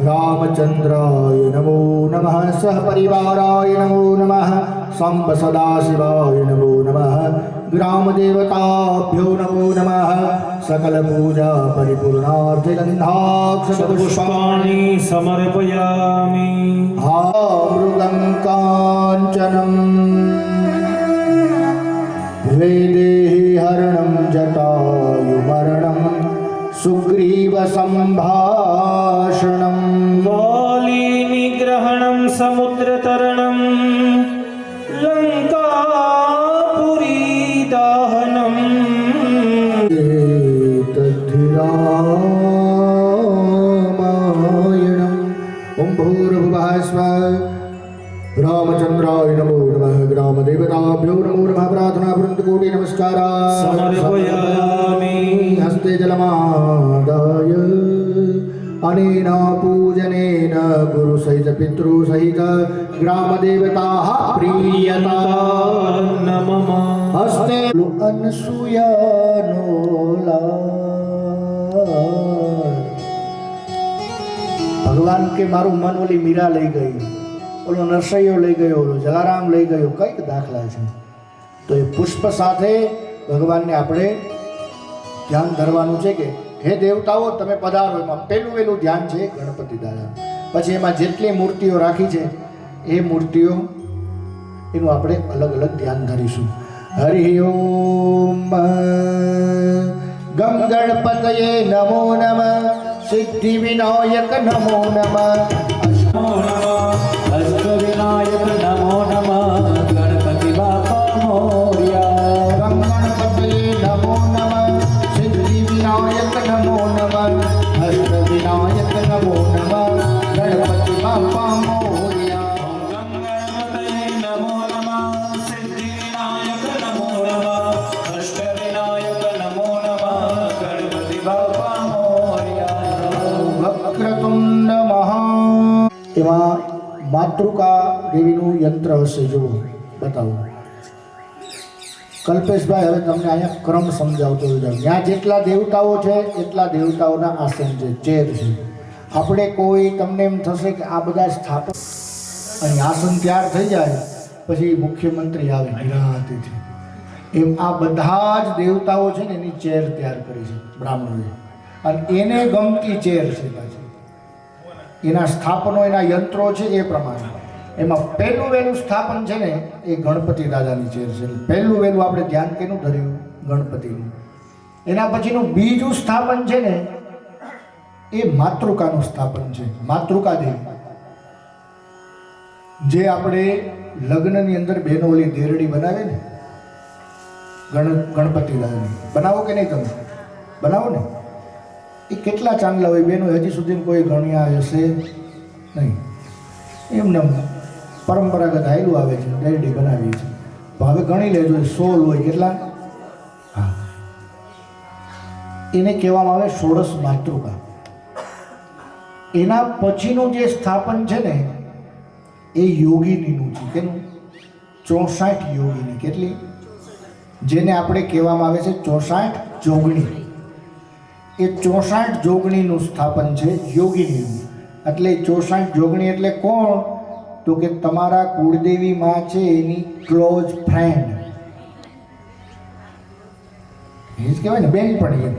રામચંદ્રાય નમો નમઃ. સહપરિવારાય નમો નમઃ. સાંબ સદાશિવાય નમો નમઃ. ગ્રામદેવતાભ્યો નમો નમઃ. સકલ પૂજા પરિપૂર્ણાર્થે ગંધાક્ષત પુષ્પાણિ પુષ્પાણિ સમર્પયામિ. મૃગં કાંચનમ વેદેહી હરણમ જટાયુમર્ણમ સુગ્રીવ સંભાષણમ. વાલી નિગ્રહણમ સમુદ્રતરણમ લંકાપુરી દાહનમ. તદ્ધિરામાયણમ. ઓમ ભૂર્ભુવઃ સ્વઃ. રામચંદ્રાય નમો નમઃ. ગ્રામદેવતાભ્યો નમો નમઃ. પ્રાર્થના વૃંદકોટિ નમસ્કારા સમર્પયામિ. હસ્તે જલમાદાય અનેના પૂજનેન ગુરુ સહિત પિતૃ સહિત ગ્રામદેવતાઃ પ્રીયતા નમઃ. હસ્તે અનસૂયાનો લાડ. ભગવાન કે મારું મન ઓલી મીરા લઈ ગઈ, ઓલો નરસૈયો લઈ ગયો, ઓલો જલારામ લઈ ગયો, કઈક દાખલા છે. તો એ પુષ્પ સાથે ભગવાનને આપણે ધ્યાન ધરવાનું છે કે હે દેવતાઓ તમે પધારો. એમાં પહેલું વહેલું ધ્યાન છે ગણપતિ દાદા. પછી એમાં જેટલી મૂર્તિઓ રાખી છે એ મૂર્તિઓ એનું આપણે અલગ અલગ ધ્યાન ધરીશું. હરિ ઓમ. ગમ ગણપતયે નમો નમઃ. સિદ્ધિ વિનાયક નમો નમઃ. નમો નમઃ. અષ્ટવિનાયક નમો નમઃ. ગણપતિ બાપા મોર્યા. ગમ ગણપતયે નમો નમઃ. સિદ્ધિ વિનાયક નમો નમઃ. અષ્ટ વિનાયક નમો નમઃ. ગણપતિ બાપા મોર્યા. ગમ ગણપતયે નમો નમઃ. સિદ્ધિવિનાયક નમો નમઃ. અષ્ટવિનાયક નમો નમઃ. ગણપતિ બાપા મોર્યા. વક્રતુંડ મહા. એમાં માતૃકા દેવીનું યંત્ર હશે. જુઓ બતાવો કલ્પેશભાઈ. હવે તમને અહીંયા ક્રમ સમજાવતો જાઉં. ત્યાં જેટલા દેવતાઓ છે એટલા દેવતાઓના આસન છે, ચેર છે. આપણે કોઈ તમને એમ થશે કે આ બધા સ્થાપક અને આસન તૈયાર થઈ જાય પછી મુખ્યમંત્રી આવે નિરાંતથી. એમ આ બધા જ દેવતાઓ છે ને એની ચેર તૈયાર કરી છે બ્રાહ્મણોએ. અને એને ગમતી ચેર છે પાછી. એના સ્થાપનો, એના યંત્રો છે એ પ્રમાણે. એમાં પહેલું વહેલું સ્થાપન છે ને એ ગણપતિ દાદાની ચેર છે. પહેલું વહેલું આપણે ધ્યાન કેનું ધર્યું? ગણપતિનું. એના પછીનું બીજું સ્થાપન છે ને એ માતૃકાનું સ્થાપન છે. માતૃકા દેવી જે આપણે લગ્નની અંદર બહેનો ઓલી દેરડી બનાવે ને ગણપતિ દાદાની. બનાવો કે નહીં તમે? બનાવો ને. એ કેટલા ચાંદલા હોય બેનો હજી સુધી કોઈ ગણ્યા હશે નહીં. એમને પરંપરાગત હાયલું આવે છે, ડેરડી બનાવીએ છીએ. તો હવે ગણી લેજો 16 હોય. કેટલા? હા, એને કહેવામાં આવે ષોડશ માતૃકા. એના પછીનું જે સ્થાપન છે ને એ યોગિનીનું છે. કેનું? 64 યોગિની. કેટલી? જેને આપણે કહેવામાં આવે છે 64 જોગણી. એ 64 જોગણીનું સ્થાપન છે યોગિનીનું. એટલે 64 જોગણી એટલે કોણ? તો કે તમારા કુળદેવી માં છે એની ક્લોઝ ફ્રેન્ડ. એ જ કહેવાય ને બેનપણી, એમ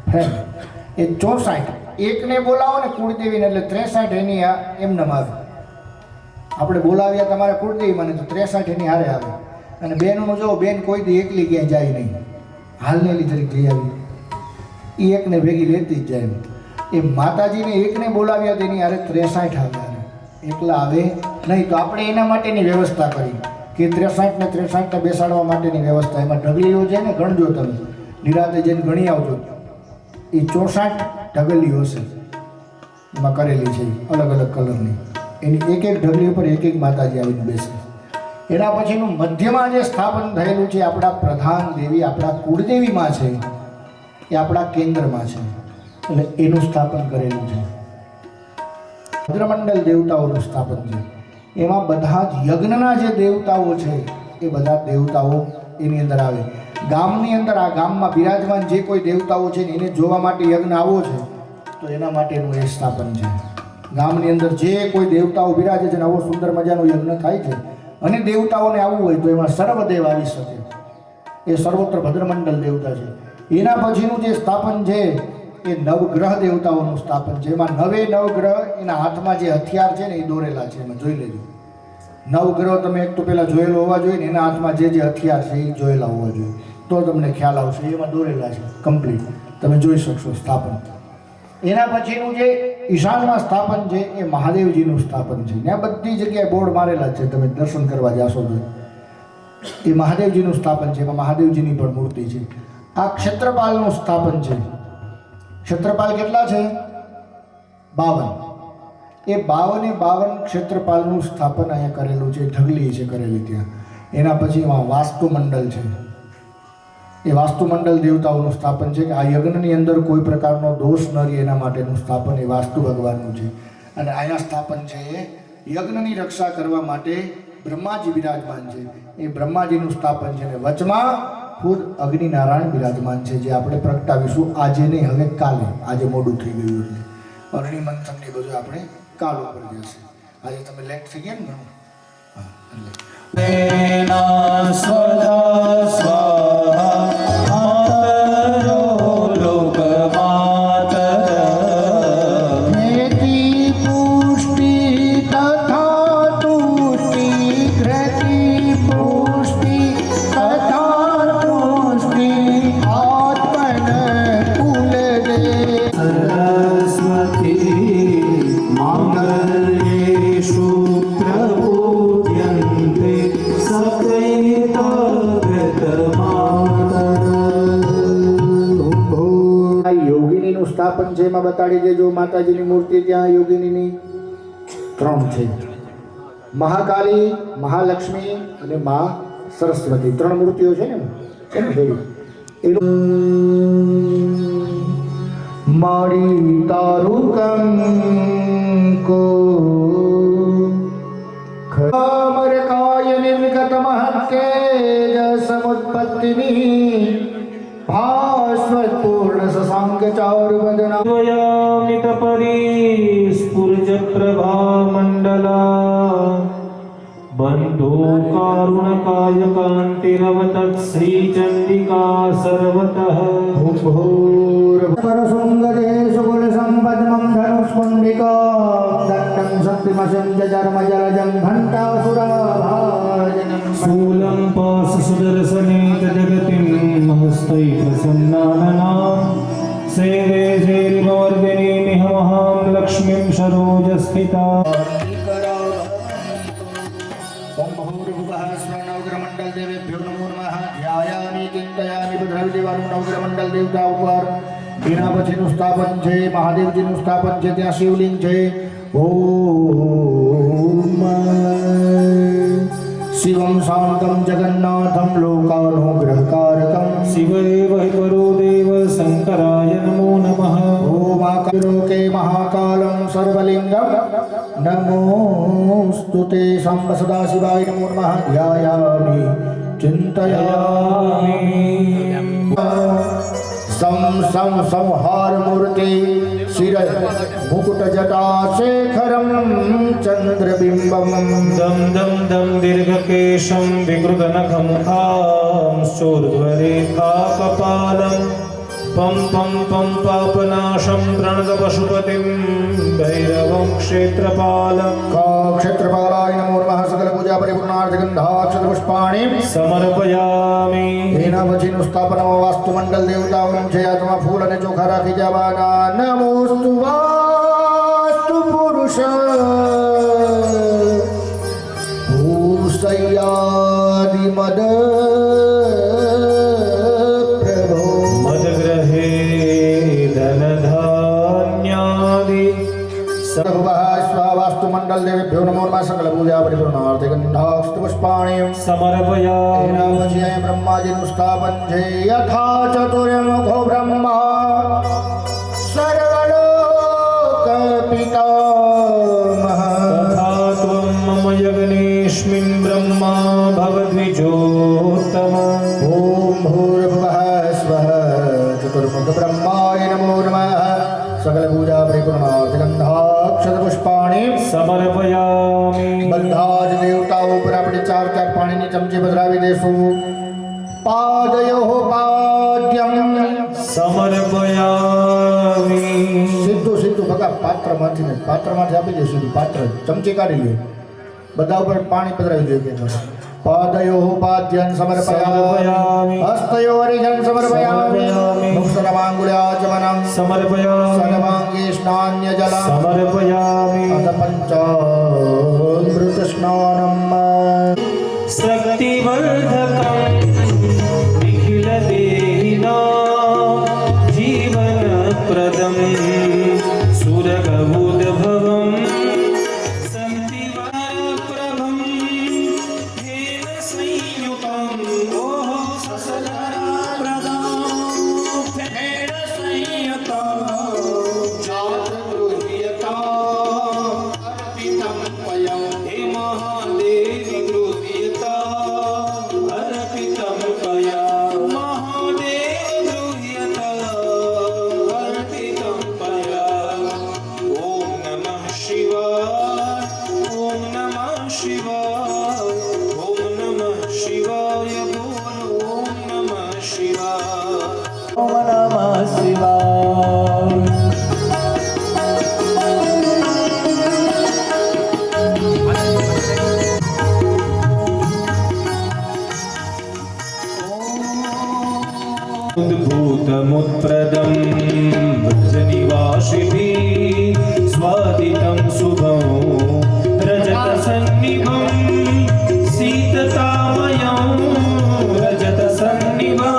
ફ્રેન્ડ. એ 64 એકને બોલાવો ને કુળદેવીને એટલે 63 એની એમને આવે. આપણે બોલાવ્યા તમારા કુળદેવી મને તો 63 એની હારે આવે. અને બેનનું જો બેન કોઈ દી એકલી ક્યાંય જાય નહીં. હાલને લીધે જઈ આવી. એ એકને ભેગી રહેતી જ જાય. એ માતાજીને એકને બોલાવ્યા તેની હારે 63 આવ્યા, એકલા આવે નહીં. તો આપણે એના માટેની વ્યવસ્થા કરી કે 63 ને 63 બેસાડવા માટેની વ્યવસ્થા. એમાં ઢગલીઓ છે ને, ગણજો તમે, નિરાતે જઈને ગણી આવજો. એ 64 ઢગલીઓ છે એમાં કરેલી છે, અલગ અલગ કલરની. એની એક એક ઢગલી ઉપર એક એક માતાજી આવીને બેસે. એના પછીનું મધ્યમાં જે સ્થાપન થયેલું છે આપણા પ્રધાન દેવી, આપણા કુળદેવીમાં છે, એ આપણા કેન્દ્રમાં છે, એટલે એનું સ્થાપન કરેલું છે. ભદ્રમંડલ દેવતાઓનું સ્થાપન છે. એમાં બધા જ યજ્ઞના જે દેવતાઓ છે એ બધા દેવતાઓ એની અંદર આવે. ગામની અંદર આ ગામમાં બિરાજમાન જે કોઈ દેવતાઓ છે ને એને જોવા માટે યજ્ઞ આવો છે તો એના માટેનું એ સ્થાપન છે. ગામની અંદર જે કોઈ દેવતાઓ બિરાજે છે ને આવો સુંદર મજાનો યજ્ઞ થાય છે અને દેવતાઓને આવવું હોય તો એમાં સર્વદેવ આવી શકે. એ સર્વત્ર ભદ્રમંડલ દેવતા છે. એના પછીનું જે સ્થાપન છે એ નવગ્રહ દેવતાઓનું સ્થાપન છે. એમાં 9 નવગ્રહ એના હાથમાં જે હથિયાર છે ને એ દોરેલા છે. એમાં જોઈ લેજો. નવગ્રહ તમે એક તો પહેલાં જોયેલો હોવા જોઈએ ને, એના હાથમાં જે જે હથિયાર છે એ જોયેલા હોવા જોઈએ, તો તમને ખ્યાલ આવશે. એમાં દોરેલા છે કમ્પ્લીટ, તમે જોઈ શકશો સ્થાપન. એના પછીનું જે ઈશાનમાં સ્થાપન છે એ મહાદેવજીનું સ્થાપન છે. ત્યાં બધી જગ્યાએ બોર્ડ મારેલા છે, તમે દર્શન કરવા જાશો તો એ મહાદેવજીનું સ્થાપન છે. એમાં મહાદેવજીની પણ મૂર્તિ છે. આ ક્ષેત્રપાલનું સ્થાપન છે. ક્ષેત્રપાલ કેટલા છે? 52. એ 52 ક્ષેત્રપાલનું સ્થાપન અહીંયા કરેલું છે. ઢગલી છે કરેલી ત્યાં. એના પછી એમાં વાસ્તુમંડળ છે. એ વાસ્તુમંડળ દેવતાઓનું સ્થાપન છે કે આ યજ્ઞની અંદર કોઈ પ્રકારનો દોષ ન રહે એના માટેનું સ્થાપન એ વાસ્તુ ભગવાનનું છે. અને અહીંયા સ્થાપન છે એ યજ્ઞની રક્ષા કરવા માટે બ્રહ્માજી બિરાજમાન છે. એ બ્રહ્માજીનું સ્થાપન છે. અને વચમાં ખુદ અગ્નિનારાયણ બિરાજમાન છે, જે આપણે પ્રગટાવીશું આજે નહીં, હવે કાલે. આજે મોડું થઈ ગયું એટલે અગ્નિ મંથનની બધું આપણે કાલ ઉપર જશે. આજે તમે લેટ થઈ ગયા ને ઘણું. હા, એટલે તેના સ્વધા સ્વાહા માતરો લોકમાતર નેતિ પુષ્ટિ તથા તુષ્ટિ ઘ્રતિ પુષ્ટિ તથા પુષ્ટિ આત્મન કુલદે સરસ્વતી માંગલ્યેષુ પ્રપૂજ્યન્તે યોગિનીનું સ્થાપન છે. એમાં બતાડી દેજો માતાજીની મૂર્તિ. ત્યાં યોગિનીની 3 છે. મહાકાલી, મહાલક્ષ્મી અને મા સરસ્વતી 3 મૂર્તિઓ છે ને. મારી તારું કંકો ખમર કાય નિર્ગત મહત્તેજ સમુત્પત્તિની ભાસ્વત પૂર્ણ સસાંગ ચાર વદના ત્વયામિત પરિસ્ફુરજ પ્રભા મંડલા બંધો કારુણકાય કાંતિરવતત શ્રી ચંડિકા સર્વતઃ પરસુંગદેશુ કુલસંપદ્મં ધનુષ્કુંડિકા દંડં શક્તિમસં જર્મ જલજં ઘંટાસુરાભાજનં શૂલં પાસ સુદર્શને જગતિં મહસ્તૈ પ્રસન્નાનના સેવે શૈરિમवर्धिनी નિહમહાં લક્ષ્મીં સરોજ સ્થિતા નવગ્રમંડલ દેવેભ્યો નમો નમઃ. ધ્યાયામિ ચિંતયામિ ભદ્રદેવાનું નવગ્રમંડલ દેવતા ઉપર. એના પછીનું સ્થાપન છે મહાદેવજીનું સ્થાપન છે. ત્યાં શિવલિંગ છે. ઓમ શિવમ શાંતમ જગન્નાથમ લોકાનુગ્રહકારકમ શિવૈવ હિ પરો દેવ શંકરાય નમો નમઃ. ઓમ આકારોકે મહાકાલમ સર્વલિંગમ નમોસ્તુતે સાંબ સદાશિવાય નમો નમઃ. ધ્યાયામિ ચિંતયામિ સંહાર મૂર્તિ શિર મુકુટ જટા શેખરમ ચંદ્રબિંબમ દમ દમ દમ દીર્ઘકેશમ વિકૃતનખમુખાં શૂર્ધ્વરેખા કપાલમ પમ પમ પમ પાપનાશમ પ્રણત પશુપતિમ ભૈરવં ક્ષેત્રપાલમ ક્ષેત્રપાલાય નમો નમઃ. સકલ પૂજા પરિપૂર્ણાર્થ ગંધાક્ષત પુષ્પાણિ સમર્પયામિ. એના એના પછીનું સ્થાપનામાં વાસ્તુમંડળ દેવતાઓનું છે. હાથમાં ફૂલ અને ચોખા રાખી જવાના. નમોસ્તુ વાસ્તુ પુરુષ ભૂષયાદિ મદ પ્રભો મદગ્રહે ધનધાન્યાદિ વાસ્તુમંડળ દેવેભ્યો નમો નમઃ. સકલ પૂજા પરિપૂર્ણાર્થે ગંધાસ્તુ પુષ્પાણિ સમર્પયામિ. એના પછી અહીં બ્રહ્માજીનું સ્થાપન છે. યથા ચતુર્મુખો બ્રહ્મા સર્વલોક પિતામહ તથા ત્વં મમ યજ્ઞેસ્મિन् બ્રહ્મા ભવદ્વિજોત્તમ. ઓમ ભૂર્ભુવઃ સ્વઃ ચતુર્મુખ બ્રહ્માય નમો નમઃ. સકલ પૂજા પરિપૂર્ણાર્થે ગંધાક્ષત પુષ્પાણિ સમર્પયામિ. બધા જ દેવતાઓ ઉપર આપણે ચાર ચાર પાણીની ચમચી પધરાવી દેશું. પાદયો પાદ્યમ સમર્પયામિ. સીધું સીધું ભગા પાત્રમાંથી આપી દે. સીધું પાત્ર ચમચી કાઢી લે. બધા ઉપર પાણી પધરાવી જોઈએ. પાદયો પાદ્યમ સમર્પયામિ. હસ્તયો હરિજન સમર્પયામિ. મુક્ષરમાંગુલ્યાચમનમ સમર્પયામિ. સર્વાંગે સ્નાન્ય જલમ સમર્પયામિ. અથ પંચામૃત સ્નાનમ શક્તિવર્ધકં નિખિલદેહિનાં જીવનપ્રદં સુરગવુદ્ભવં શક્તિવરપ્રભં હેન સંયુક્तं ઓહો સસલાપ્રદં હેન સંયુક્तं હે મહાદેવી ગૃહ્યતા અર્પિતં પયા. મહાદેવ ગૃહ્યતા અર્પિતં પયા. ઓમ નમઃ શિવાય. ઓમ નમઃ શિવાય. ઓમ નમઃ શિવાય. બોલો ઓમ નમઃ શિવાય. ઓમ નમઃ શિવાય. उद्भूतमुत्प्रदं व्रजनिवासिभिः स्वादितं शुभं रजतसन्निभं शीततामयं रजतसन्निभं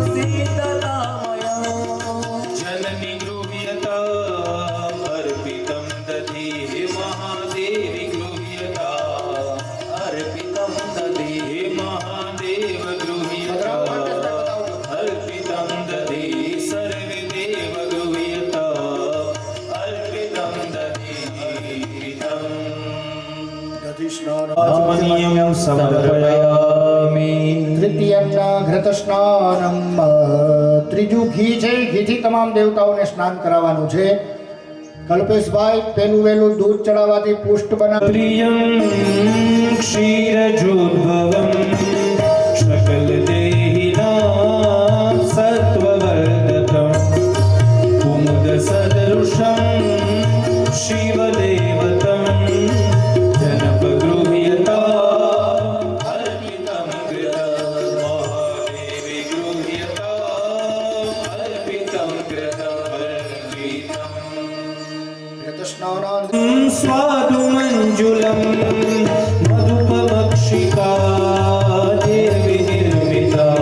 शीततामयं जननि गृह्यता अर्पितं दधिः महादेवी गृह्यता अर्पितं दधिः महादेव गृह्यता अर्पितं दधिः सर्वदेव गृह्यता अर्पितं दधिः દધિ સ્નાન आत्मनीयं समर्पयामि. તૃતીયં ઘૃત સ્નાનમ. ત્રીજું ઘી છે. ઘીથી તમામ દેવતાઓને સ્નાન કરાવવાનું છે. કલ્પેશભાઈ પેલું વહેલું દૂધ ચડાવવાથી પુષ્ટ બના. प्रियं क्षीरजोद्भवं सकलदेहिनां सत्त्ववर्धकं कुमुदसदृशं शिवदेवतं जनपगृह्यता अर्पितं कृतं महादेवी गृह्यता अर्पितं कृतं ઘૃત સ્નાન स्वादुमञ्जुलं मधुपमक्षिका देवीर्मितं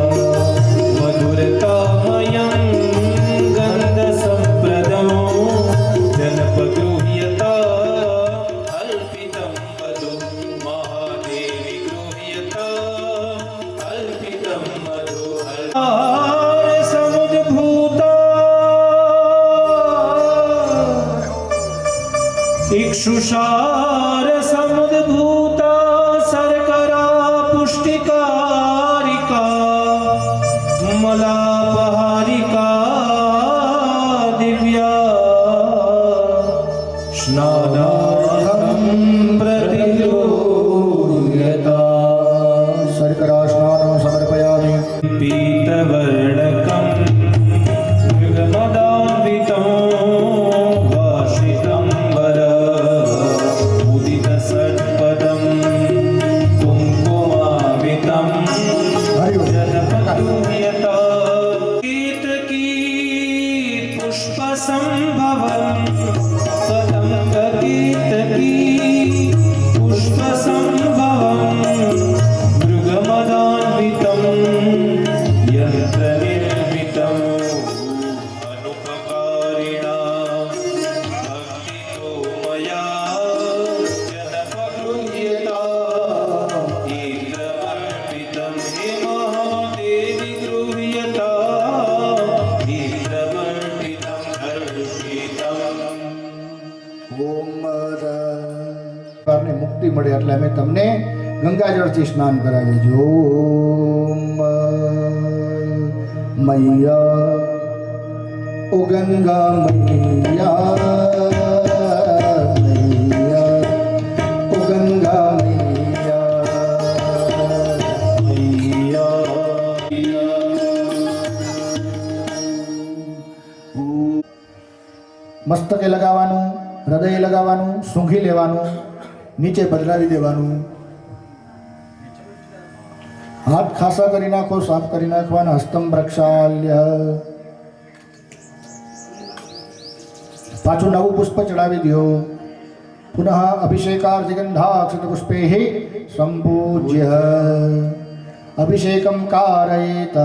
मधुरतामयं गन्धसम्प्रदं जनपगृह्यता अल्पितं मधु महादेवी गृह्यता अल्पितं मधु समुद्भूता इक्षुषार समुद्भूता शर्करा पुष्टिकारिका मलापहारिका दिव्या स्नानार्थं प्रतियोग्यता શર્કરા સ્નાન સમર્પયામિ. पीतवर्णकं मृगमदान्वितं वासितम्बर उदितषट्पदं कुङ्कुमावितं હરિ ઓમ. जनपदा गृह्यता कीर्तकी पुष्पसंभवम् पतङ्गकीर्तकी पुष्पसंभवम् मृगमदान्वितं यन्त्रनिर्मितम् अनुपकारिणा भक्तितो मया जनपगृह्यता ईन्द्रमर्पितं हि महादेवि गृह्यता ईन्द्रमर्पितं अर्पितम् ઓમ ને મુક્તિ મળે એટલે અમે તમને ગંગાજળથી સ્નાન કરાવીએ છીએ. ઓમ મૈયા ઓ ગંગા મૈયા મૈયા ઓ ગંગા મૈયા મૈયા. મસ્તકે લગાવવાનું, હૃદય લગાવવાનું, સૂંઘી લેવાનું, નીચે બદલાવી દેવાનું. હાથ ખાસા કરી નાખો, સાફ કરી નાખવાના. હસ્તમ પ્રક્ષાલ્ય. પાછું નવું પુષ્પ ચડાવી દો. પુનઃ અભિષેકાર્થ ગંધાક્ષત પુષ્પે સંપૂજ્ય અભિષેકમ કારયેત.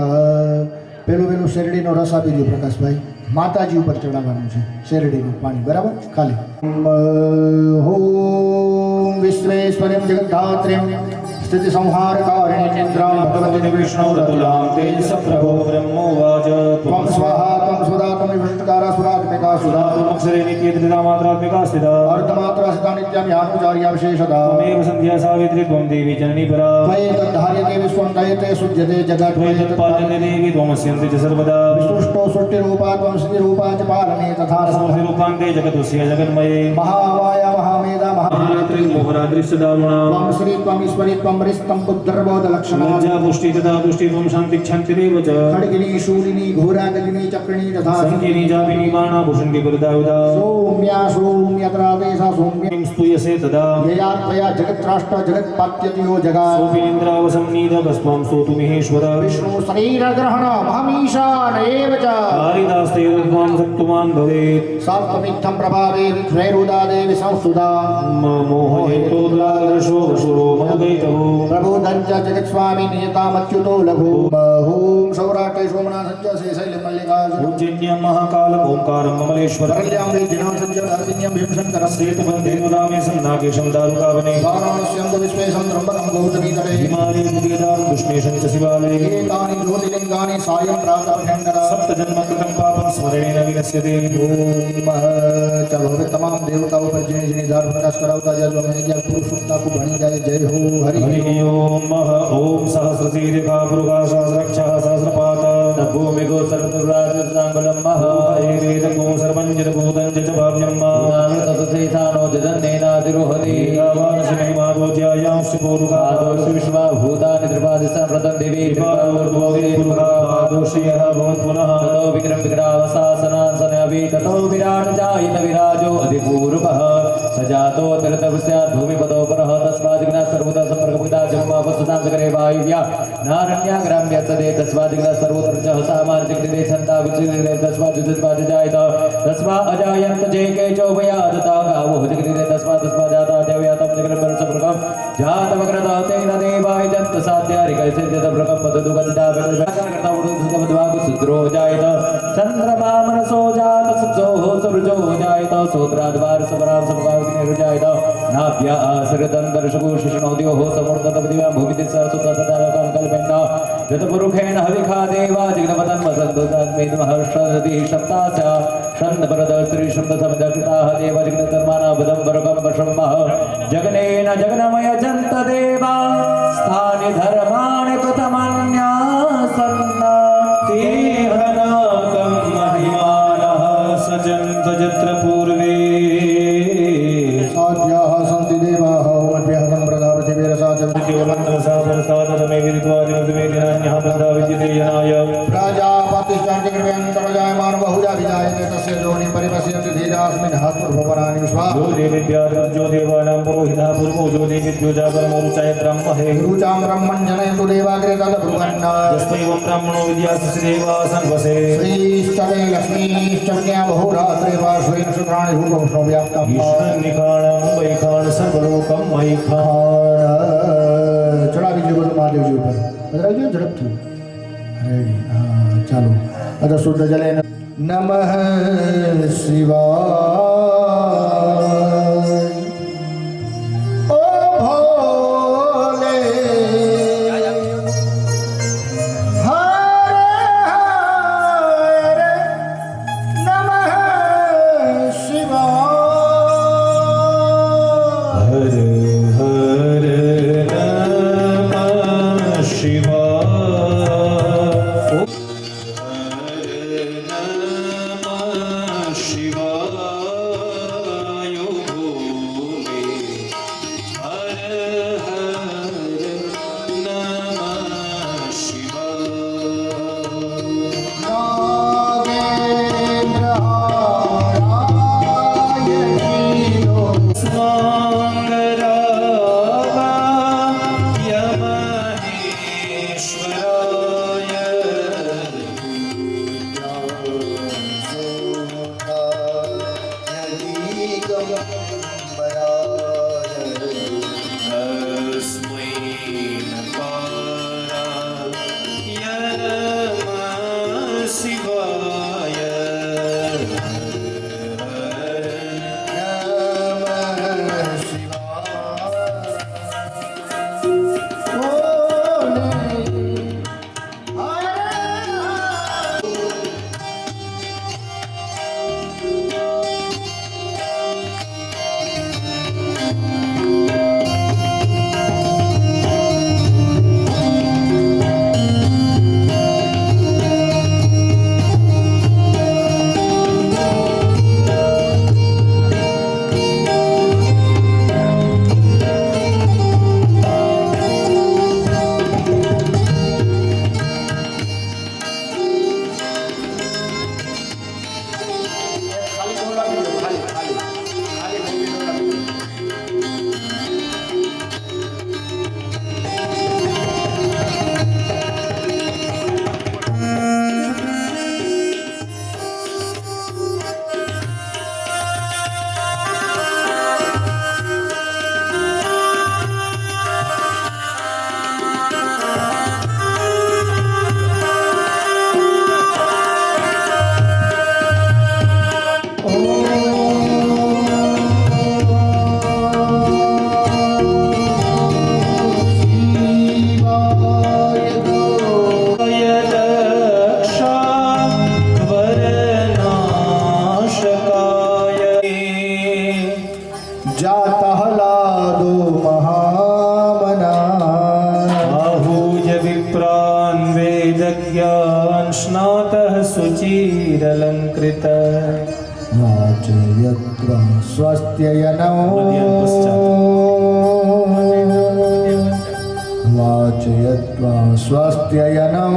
પેલું શેરડીનો રસ આપી દો પ્રકાશભાઈ. માતાજી ઉપર ચડાવવાનું છે શેરડીનું પાણી. બરાબર? ખાલી ઓમ વિશ્વેશ્વર્યમ જગદ્ધાત્રીમ સ્થિતિ સંહારકારિણીન્દ્રામ ભગવતી વિષ્ણુ રતુલામ તેજસ પ્રભો ब्रह्मोवाच ત્વમ સ્વાહા ત્વમ સ્વદા ત્વમ વિષ્ણુકારા સુરાત્મિકા સુધા अक्षरे नित्यत्रिता मात्रात्मिका स्थिता અર્ધમાત્રા સિતા નિત્યમ યાનુચાર્યા વિશેષતા त्वमेव सन्ध्या सावित्री त्वं देवी जननी परा ત્વયે તદ્ધાર્યતે વિશ્વં ત્વયે શુદ્ધ્યતે જગત त्वयि तत्पाल्यते देवी त्वमस्यन्ति च सर्वदा વિષ્ણુષ્ટો સૃષ્ટિરૂપા ત્વં સ્થિતિરૂપા ચ પાલને તથા तस्मसि रूपान्ते जगतुस्य जगन्मये મહામાયા મહામેધા महारात्रि मोहरात्रिश्च दारुणा त्वं श्री त्वं ईश्वरी त्वं हरिस्तं बुद्धिर्बोधलक्षणा लज्जा पुष्टि तथा पुष्टि त्वं शान्तिक्षान्तिरेव च खड्गिनी शूलिनी घोरागदिनी चक्रिणी तथा सङ्कीर्णी चापिनी बाणाभूषणी वरदायुधा सौम्या सौम्यत्रादेशा सौम्य किं स्तूयसे तदा यया त्वया जगत्राष्ट्र जगत्पात्यतियो जगा सोऽपीन्द्रावसंनीतभस्त्वं स्तोतुमिहेश्वर विष्णु शरीरग्रहण महमीशान एव च कालिदास्ते त्वां सक्तुमान् भवेत् सात्वमित्थं प्रभावे विश्वैरुदादेवी संस्तुता मोहहेतोद्रादर्शो वशुरो मनुदैतवो प्रबोधं च जगत्स्वामी नियतामच्युतो लघु ओम सौराष्ट्रे सोमनाथं च श्रीशैलमल्लिकार्जुन उज्जन्यं महाकालम् ओङ्कारं ममलेश्वर परल्यां वेदिनां सञ्जनादिन्यं भीमशङ्करं श्वेतबन्धे नुदामे सन्नागेशं दारुकावने वाराणस्यं विश्वेशं त्र्यम्बकं गौतमीतटे हिमालये मुगेदारं कृष्णेशं च शिवालये एतानि ज्योतिर्लिङ्गानि सायं प्रातःभ्यङ्करा सप्तजन्मकृतं पापं स्मरणेन विनश्यते ओम चलो હવે તમામ દેવતાઓ પર જેને જેને ધાર પ્રકાશ કરાવતા જાય તો અમે જ્યાં પુરુષોત્તા કો ભણી જાય જય હો હરિ हरिः ओम ओम सहस्रशीर्षा पुरुषा सहस्रक्षः सहस्रपात भूमिगो सर्वराजसाङ्गलं महे वेदगो सर्वञ्जतभूतं च भाव्यं ततसेथानो जदन्नेनातिरोहति यावानसि महिमादोज्यायांश्च पूरुकादोषि विश्वाभूतानि त्रिपादिशा व्रतं देवी पुरुषादोषयः भवत् पुनः ततो विक्रम विग्रहावसासनासनभि ततो विराट जायत विराजो अधिपूर्वः सजातो तीर्थवस्यात् भूमिपदो परः तस्मादिग्ना सर्वदा संपर्कपुता जन्मापसुतां सकरे वायुव्या नारण्या ग्राम्य सदे तस्मादिग्ना सर्वोत्तरजः सामान्यजगदिदे छन्ता विचिरे तस्माद् जायत तस्मा अजायन्त जेके चौभयादता गावो जगदिदे तस्मात् जाता देवयातं जगन्मरसप्रकं जातवक्रता तेन देवाय जन्त साध्यारिकैसे जतप्रकं मधुदुगन्धा करता उदुगमद्वागु सुद्रो जायत चन्द्रमा मनसो जात सप्सोः सुरजो जायत सोत्राद्वार समरां समभाविने जायत नाभ्या आसृतं दर्शको शिष्णोद्यो हो समूर्ततपदिव्या भूमितिस्सा सुतततारकां कल्पेन यतपुरुखेण हविखा देवा जगन्मतं वसन्तु तस्मेन महर्षदति शब्दास्य षण्परद स्त्री शब्द समदकृताः देव जगन्धर्माणां बुधं वरकं वशम्मः जगनेन जगन्मय जन्त देवा स्थानि धर्माणि प्रथमन्यासन्न तीर्थनाकं महिमानः सजन्त यत्र पूर्वे साध्याः सन्ति देवाः ओमभ्यः सम्प्रदा पृथिवीरसा च केवलं तमसा परस्तादमे विदित्वा दिनोदमे दिनान्यः प्रदा विद्यते यनाय प्रजापते जायमान बहुजा विजायते तस्य योनि परिपश्यति धीरास्मिन् हातुर्भवनानि विश्वा जो देविद्यार्यो देवानां पुरोहितः पूर्वो जो देविद्यो जागरमोरुचाय ब्रह्महे रुचां ब्रह्मन् जनयतु देवाग्रे तद्ब्रुवन् यस्त्वैवं ब्राह्मणो विद्यासि देवा संवसे श्रीस्तवे लक्ष्मीश्चर्या बहुरात्रे वा श्वेन शुक्राणि रूपं व्याप्तम् ईश्वरनिकाणं वैखाण सर्वलोकं वैखाण चढ़ा दीजिए बोलो महादेव जी ऊपर बदराइए झड़प थी रेडी हाँ चलो अतः शुद्ध जले नमः शिवाय ओ भोले हरे नमः शिवाय हर हर नमः शिवाय सुचिरलङ्कृत वाचयत्वा स्वस्त्ययनौ वाचयत्वा स्वस्त्ययनौ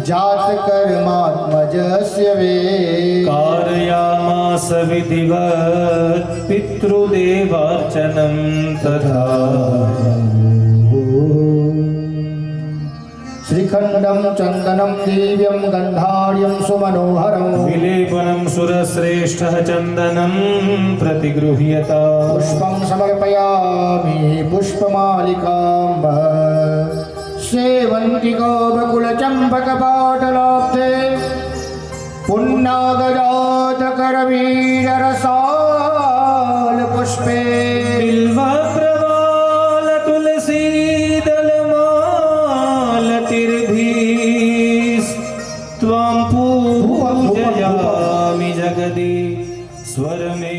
जातकर्मात्मजस्य वे कारयामास विधिवत् पितृदेवार्चनं तथा श्रीखण्डं चन्दनं दिव्यं गन्धार्यं सुमनोहरं विलेपनं सुरश्रेष्ठः चन्दनं प्रतिगृह्यत पुष्पं समर्पयामि पुष्पमालिकां सेवन्तिको बकुलचम्पकपाटलाब्धे पुण्यगजातकरवीररसाल पुष्पे बिल्वप्रवाल तुलसीदलमालतिर्भीस्त्वां पूजयामि जगदीश्वरमे